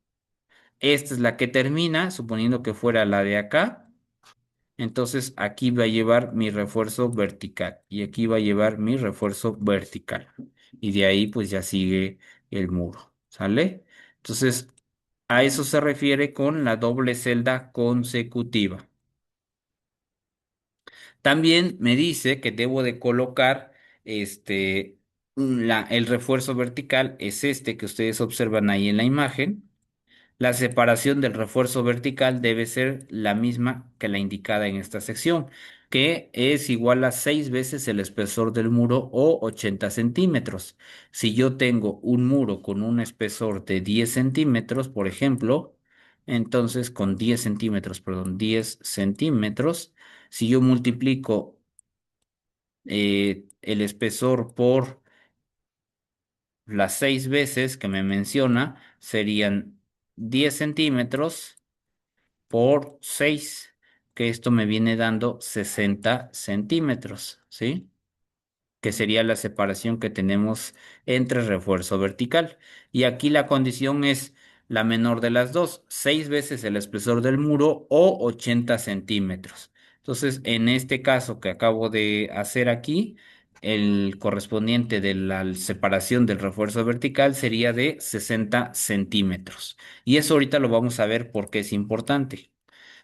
Esta es la que termina, suponiendo que fuera la de acá. Entonces aquí va a llevar mi refuerzo vertical y aquí va a llevar mi refuerzo vertical. Y de ahí pues ya sigue el muro, ¿sale? Entonces a eso se refiere con la doble celda consecutiva. También me dice que debo de colocar el refuerzo vertical, es este que ustedes observan ahí en la imagen. La separación del refuerzo vertical debe ser la misma que la indicada en esta sección, que es igual a 6 veces el espesor del muro o 80 centímetros. Si yo tengo un muro con un espesor de 10 centímetros, por ejemplo, entonces con 10 centímetros, perdón, 10 centímetros, si yo multiplico el espesor por las 6 veces que me menciona, serían 10 centímetros por 6, que esto me viene dando 60 centímetros, ¿sí? Que sería la separación que tenemos entre refuerzo vertical. Y aquí la condición es la menor de las dos, 6 veces el espesor del muro o 80 centímetros. Entonces, en este caso que acabo de hacer aquí, el correspondiente de la separación del refuerzo vertical sería de 60 centímetros. Y eso ahorita lo vamos a ver porque es importante.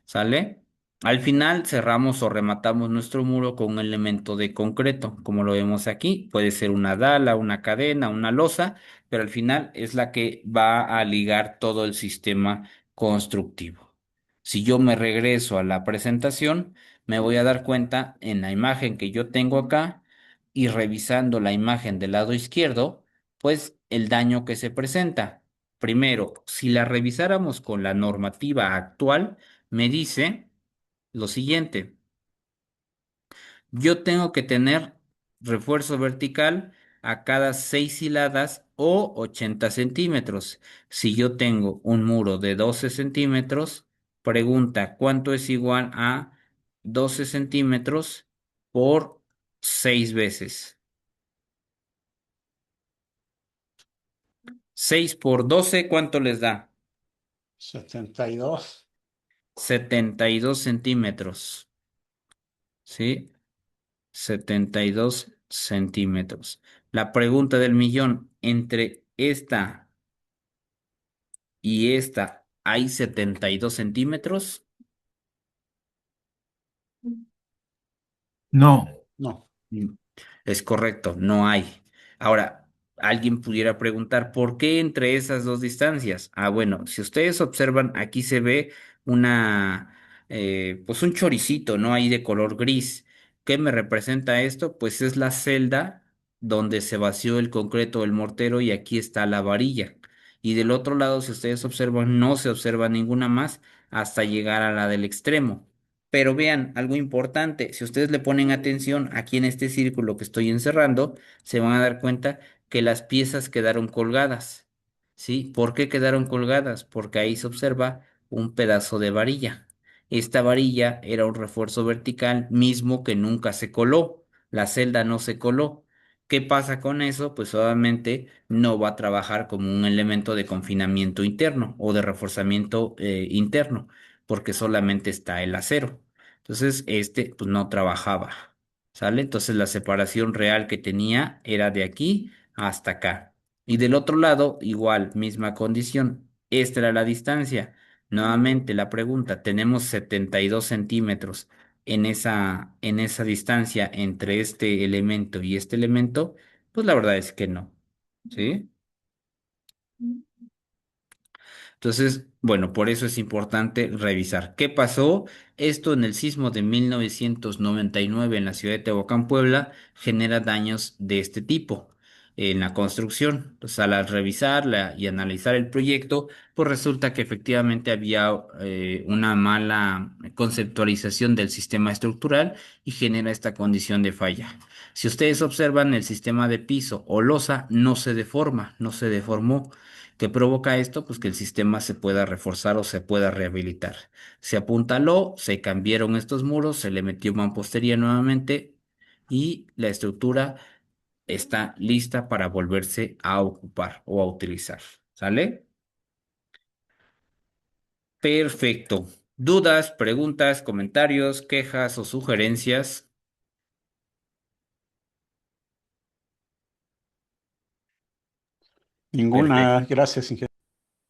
¿Sale? Al final cerramos o rematamos nuestro muro con un elemento de concreto, como lo vemos aquí. Puede ser una dala, una cadena, una losa, pero al final es la que va a ligar todo el sistema constructivo. Si yo me regreso a la presentación, me voy a dar cuenta en la imagen que yo tengo acá y revisando la imagen del lado izquierdo, pues el daño que se presenta. Primero, si la revisáramos con la normativa actual, me dice lo siguiente: yo tengo que tener refuerzo vertical a cada 6 hiladas o 80 centímetros. Si yo tengo un muro de 12 centímetros, pregunta cuánto es igual a 12 centímetros por 6 veces. 6 por 12, ¿cuánto les da? 72. 72 centímetros. ¿Sí? 72 centímetros. La pregunta del millón, entre esta y esta, ¿hay 72 centímetros? No, No. Mm, Es correcto, no hay. Ahora, alguien pudiera preguntar, ¿por qué entre esas dos distancias? Ah, bueno, si ustedes observan, aquí se ve pues un choricito, ¿no? Ahí de color gris. ¿Qué me representa esto? Pues es la celda donde se vació el concreto del mortero y aquí está la varilla. Y del otro lado, si ustedes observan, no se observa ninguna más hasta llegar a la del extremo. Pero vean, algo importante, si ustedes le ponen atención aquí en este círculo que estoy encerrando, se van a dar cuenta que las piezas quedaron colgadas. ¿Sí? ¿Por qué quedaron colgadas? Porque ahí se observa un pedazo de varilla. Esta varilla era un refuerzo vertical mismo que nunca se coló. La celda no se coló. ¿Qué pasa con eso? Pues obviamente no va a trabajar como un elemento de confinamiento interno o de reforzamiento interno porque solamente está el acero. Entonces, pues no trabajaba, ¿sale? Entonces, la separación real que tenía era de aquí hasta acá. Y del otro lado, igual, misma condición. Esta era la distancia. Nuevamente, la pregunta, ¿tenemos 72 centímetros en esa distancia entre este elemento y este elemento? Pues la verdad es que no, ¿sí? Entonces, bueno, por eso es importante revisar qué pasó. Esto en el sismo de 1999 en la ciudad de Tehuacán, Puebla, genera daños de este tipo. en la construcción. Entonces, al revisarla y analizar el proyecto, pues resulta que efectivamente había una mala conceptualización del sistema estructural y genera esta condición de falla. Si ustedes observan, el sistema de piso o losa no se deforma, no se deformó. ¿Qué provoca esto? Pues que el sistema se pueda reforzar o se pueda rehabilitar. Se apuntaló, se cambiaron estos muros, se le metió mampostería nuevamente y la estructura está lista para volverse a ocupar o a utilizar. ¿Sale? Perfecto. ¿Dudas, preguntas, comentarios, quejas o sugerencias? Ninguna, Perfecto. gracias, ingeniero.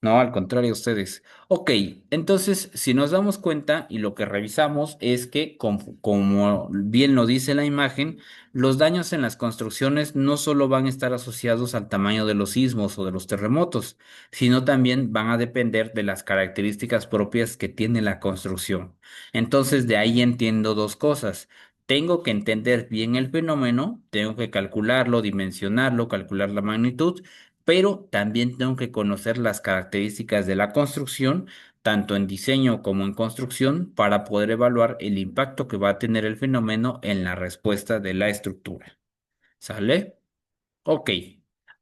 No, al contrario, ustedes. Ok, entonces, si nos damos cuenta y lo que revisamos es que, como bien lo dice la imagen, los daños en las construcciones no solo van a estar asociados al tamaño de los sismos o de los terremotos, sino también van a depender de las características propias que tiene la construcción. Entonces, de ahí entiendo dos cosas. Tengo que entender bien el fenómeno, tengo que calcularlo, dimensionarlo, calcular la magnitud, pero también tengo que conocer las características de la construcción, tanto en diseño como en construcción, para poder evaluar el impacto que va a tener el fenómeno en la respuesta de la estructura. ¿Sale? Ok.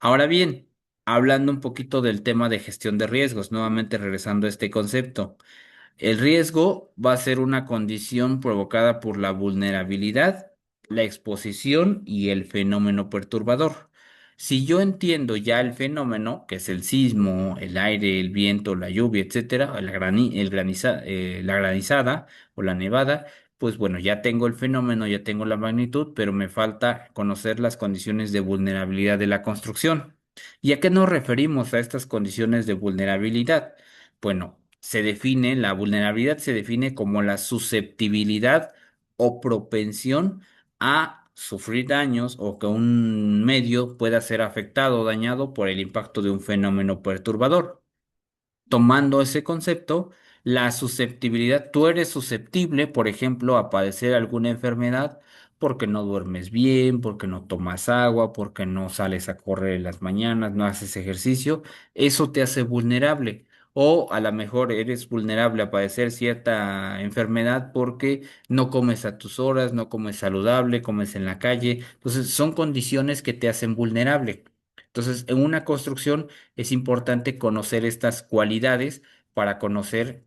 Ahora bien, hablando un poquito del tema de gestión de riesgos, nuevamente regresando a este concepto. El riesgo va a ser una condición provocada por la vulnerabilidad, la exposición y el fenómeno perturbador. Si yo entiendo ya el fenómeno, que es el sismo, el aire, el viento, la lluvia, etcétera, la granizada o la nevada, pues bueno, ya tengo el fenómeno, ya tengo la magnitud, pero me falta conocer las condiciones de vulnerabilidad de la construcción. ¿Y a qué nos referimos a estas condiciones de vulnerabilidad? Bueno, la vulnerabilidad se define como la susceptibilidad o propensión a sufrir daños o que un medio pueda ser afectado o dañado por el impacto de un fenómeno perturbador. Tomando ese concepto, la susceptibilidad, tú eres susceptible, por ejemplo, a padecer alguna enfermedad porque no duermes bien, porque no tomas agua, porque no sales a correr en las mañanas, no haces ejercicio, eso te hace vulnerable. O a lo mejor eres vulnerable a padecer cierta enfermedad porque no comes a tus horas, no comes saludable, comes en la calle. Entonces, son condiciones que te hacen vulnerable. Entonces, en una construcción es importante conocer estas cualidades para conocer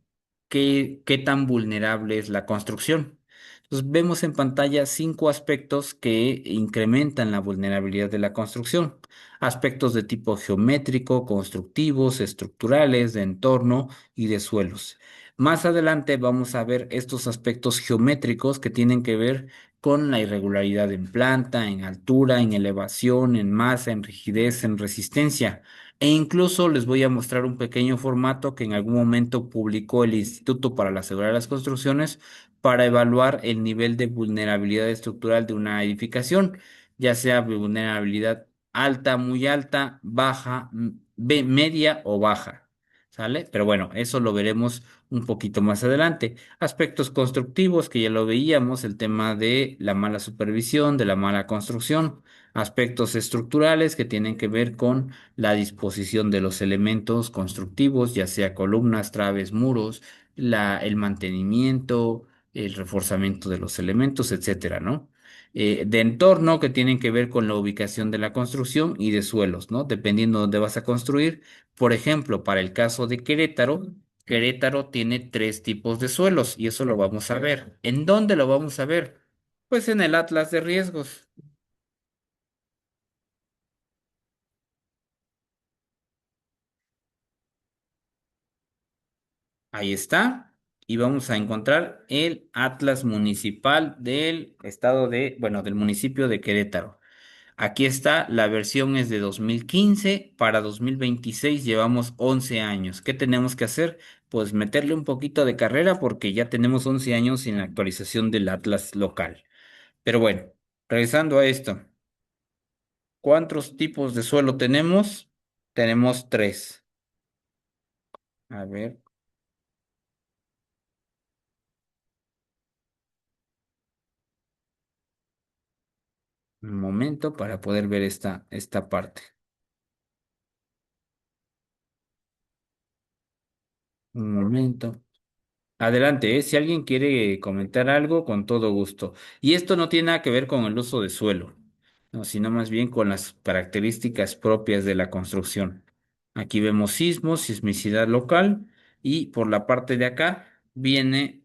qué tan vulnerable es la construcción. Entonces, vemos en pantalla 5 aspectos que incrementan la vulnerabilidad de la construcción. Aspectos de tipo geométrico, constructivos, estructurales, de entorno y de suelos. Más adelante vamos a ver estos aspectos geométricos que tienen que ver con la irregularidad en planta, en altura, en elevación, en masa, en rigidez, en resistencia. E incluso les voy a mostrar un pequeño formato que en algún momento publicó el Instituto para la Seguridad de las Construcciones para evaluar el nivel de vulnerabilidad estructural de una edificación, ya sea vulnerabilidad alta, muy alta, baja, media o baja. ¿Sale? Pero bueno, eso lo veremos un poquito más adelante. Aspectos constructivos que ya lo veíamos, el tema de la mala supervisión, de la mala construcción. Aspectos estructurales que tienen que ver con la disposición de los elementos constructivos, ya sea columnas, traves, muros, el mantenimiento, el reforzamiento de los elementos, etcétera, ¿no? De entorno que tienen que ver con la ubicación de la construcción y de suelos, ¿no? Dependiendo de dónde vas a construir. Por ejemplo, para el caso de Querétaro, Querétaro tiene 3 tipos de suelos y eso lo vamos a ver. ¿En dónde lo vamos a ver? Pues en el Atlas de Riesgos. Ahí está. Y vamos a encontrar el Atlas Municipal del estado bueno, del municipio de Querétaro. Aquí está, la versión es de 2015, para 2026 llevamos 11 años. ¿Qué tenemos que hacer? Pues meterle un poquito de carrera porque ya tenemos 11 años sin la actualización del Atlas local. Pero bueno, regresando a esto, ¿cuántos tipos de suelo tenemos? Tenemos 3. A ver, Un momento para poder ver esta parte. Un momento. Adelante, Si alguien quiere comentar algo, con todo gusto. Y esto no tiene nada que ver con el uso de suelo, no, sino más bien con las características propias de la construcción. Aquí vemos sismos, sismicidad local, y por la parte de acá viene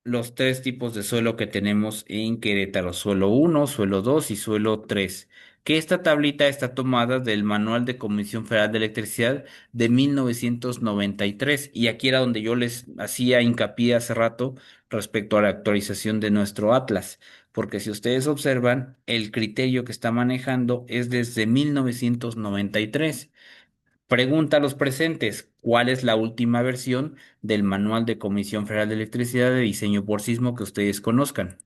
los tres tipos de suelo que tenemos en Querétaro: suelo uno, suelo 2 y suelo 3. Que esta tablita está tomada del Manual de Comisión Federal de Electricidad de 1993, y aquí era donde yo les hacía hincapié hace rato respecto a la actualización de nuestro Atlas, porque si ustedes observan, el criterio que está manejando es desde 1993. Pregunta a los presentes: ¿cuál es la última versión del Manual de Comisión Federal de Electricidad de diseño por sismo que ustedes conozcan?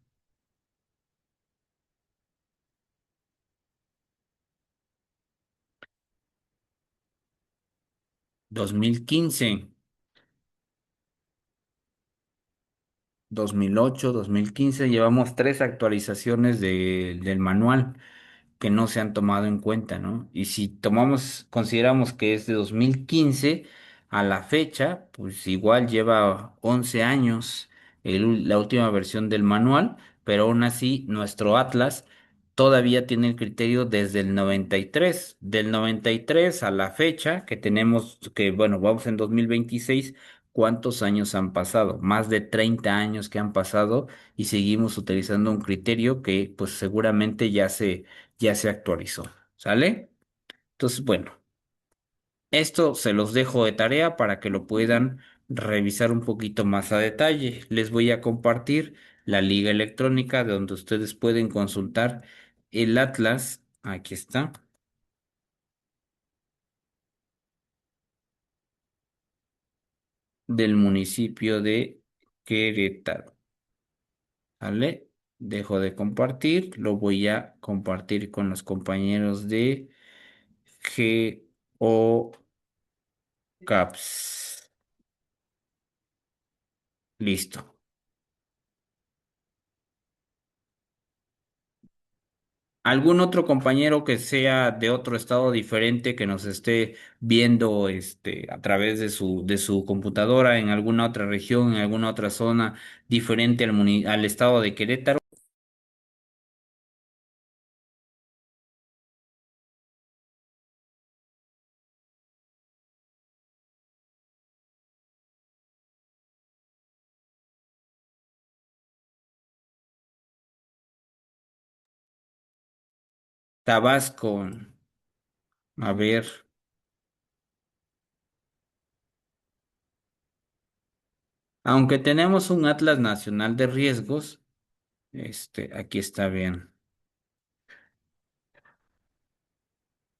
2015, 2008, 2015, llevamos tres actualizaciones del manual que no se han tomado en cuenta, ¿no? Y si consideramos que es de 2015 a la fecha, pues igual lleva 11 años la última versión del manual, pero aún así nuestro Atlas todavía tiene el criterio desde el 93. Del 93 a la fecha que tenemos, que bueno, vamos en 2026. ¿Cuántos años han pasado? Más de 30 años que han pasado, y seguimos utilizando un criterio que pues seguramente ya se actualizó. ¿Sale? Entonces, bueno, esto se los dejo de tarea para que lo puedan revisar un poquito más a detalle. Les voy a compartir la liga electrónica de donde ustedes pueden consultar el atlas. Aquí está, del municipio de Querétaro. ¿Vale? Dejo de compartir, lo voy a compartir con los compañeros de GeoCaps. Listo. ¿Algún otro compañero que sea de otro estado diferente que nos esté viendo a través de su computadora en alguna otra región, en alguna otra zona diferente al estado de Querétaro? Tabasco, a ver, aunque tenemos un Atlas Nacional de Riesgos, aquí está bien.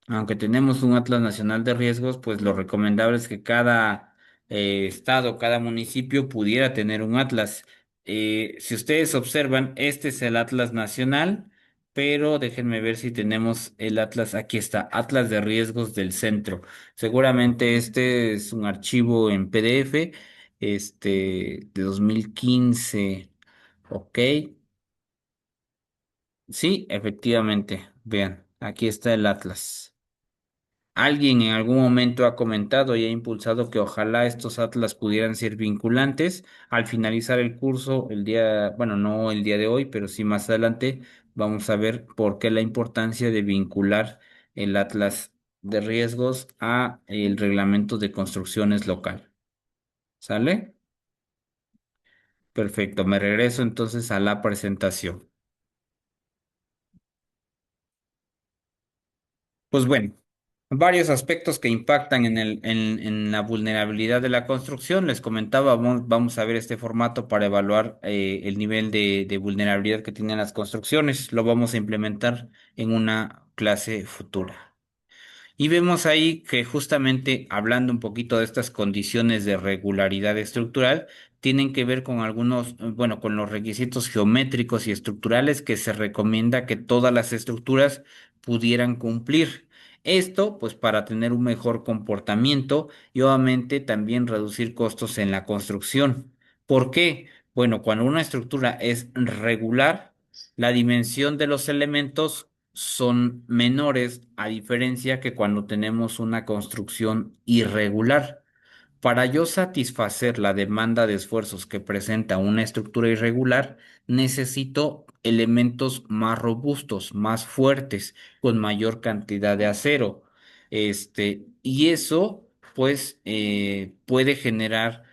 Aunque tenemos un Atlas Nacional de Riesgos, pues lo recomendable es que cada estado, cada municipio pudiera tener un Atlas. Si ustedes observan, este es el Atlas Nacional, pero déjenme ver si tenemos el Atlas. Aquí está, Atlas de Riesgos del Centro. Seguramente este es un archivo en PDF, de 2015. Ok, sí, efectivamente. Vean, aquí está el Atlas. Alguien en algún momento ha comentado y ha impulsado que ojalá estos atlas pudieran ser vinculantes. Al finalizar el curso, bueno, no el día de hoy, pero sí más adelante, vamos a ver por qué la importancia de vincular el atlas de riesgos a el reglamento de construcciones local. ¿Sale? Perfecto. Me regreso entonces a la presentación. Pues bueno, varios aspectos que impactan en la vulnerabilidad de la construcción. Les comentaba, vamos a ver este formato para evaluar el nivel de vulnerabilidad que tienen las construcciones. Lo vamos a implementar en una clase futura. Y vemos ahí que justamente hablando un poquito de estas condiciones de regularidad estructural, tienen que ver con bueno, con los requisitos geométricos y estructurales que se recomienda que todas las estructuras pudieran cumplir. Esto, pues, para tener un mejor comportamiento y obviamente también reducir costos en la construcción. ¿Por qué? Bueno, cuando una estructura es regular, la dimensión de los elementos son menores, a diferencia que cuando tenemos una construcción irregular. Para yo satisfacer la demanda de esfuerzos que presenta una estructura irregular, necesito elementos más robustos, más fuertes, con mayor cantidad de acero. Y eso, pues, puede generar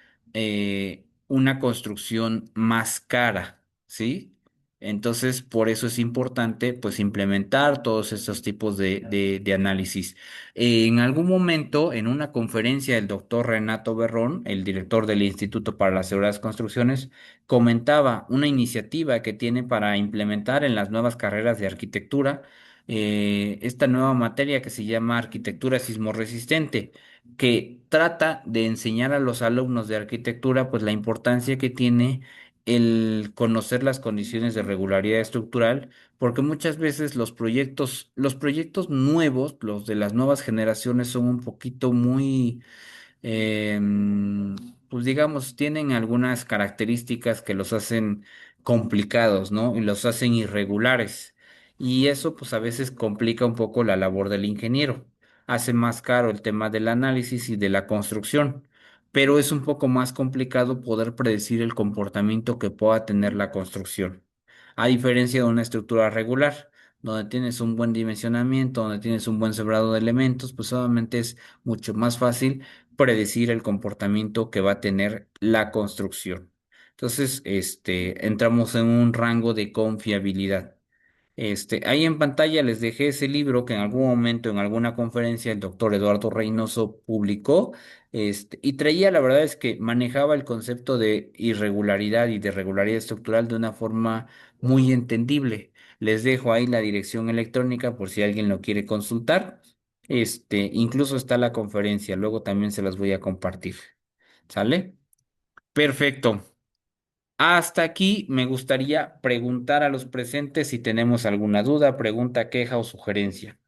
una construcción más cara, ¿sí? Entonces, por eso es importante, pues, implementar todos estos tipos de análisis. En algún momento, en una conferencia, el doctor Renato Berrón, el director del Instituto para las Seguras Construcciones, comentaba una iniciativa que tiene para implementar en las nuevas carreras de arquitectura esta nueva materia que se llama arquitectura sismorresistente, que trata de enseñar a los alumnos de arquitectura pues la importancia que tiene el conocer las condiciones de regularidad estructural porque muchas veces los proyectos nuevos, los de las nuevas generaciones, son un poquito muy, pues digamos, tienen algunas características que los hacen complicados, ¿no? Y los hacen irregulares. Y eso, pues a veces complica un poco la labor del ingeniero. Hace más caro el tema del análisis y de la construcción. Pero es un poco más complicado poder predecir el comportamiento que pueda tener la construcción. A diferencia de una estructura regular, donde tienes un buen dimensionamiento, donde tienes un buen sembrado de elementos, pues obviamente es mucho más fácil predecir el comportamiento que va a tener la construcción. Entonces, entramos en un rango de confiabilidad. Ahí en pantalla les dejé ese libro que en algún momento, en alguna conferencia, el doctor Eduardo Reynoso publicó, y traía, la verdad es que manejaba el concepto de irregularidad y de regularidad estructural de una forma muy entendible. Les dejo ahí la dirección electrónica por si alguien lo quiere consultar. Incluso está la conferencia, luego también se las voy a compartir. ¿Sale? Perfecto. Hasta aquí me gustaría preguntar a los presentes si tenemos alguna duda, pregunta, queja o sugerencia.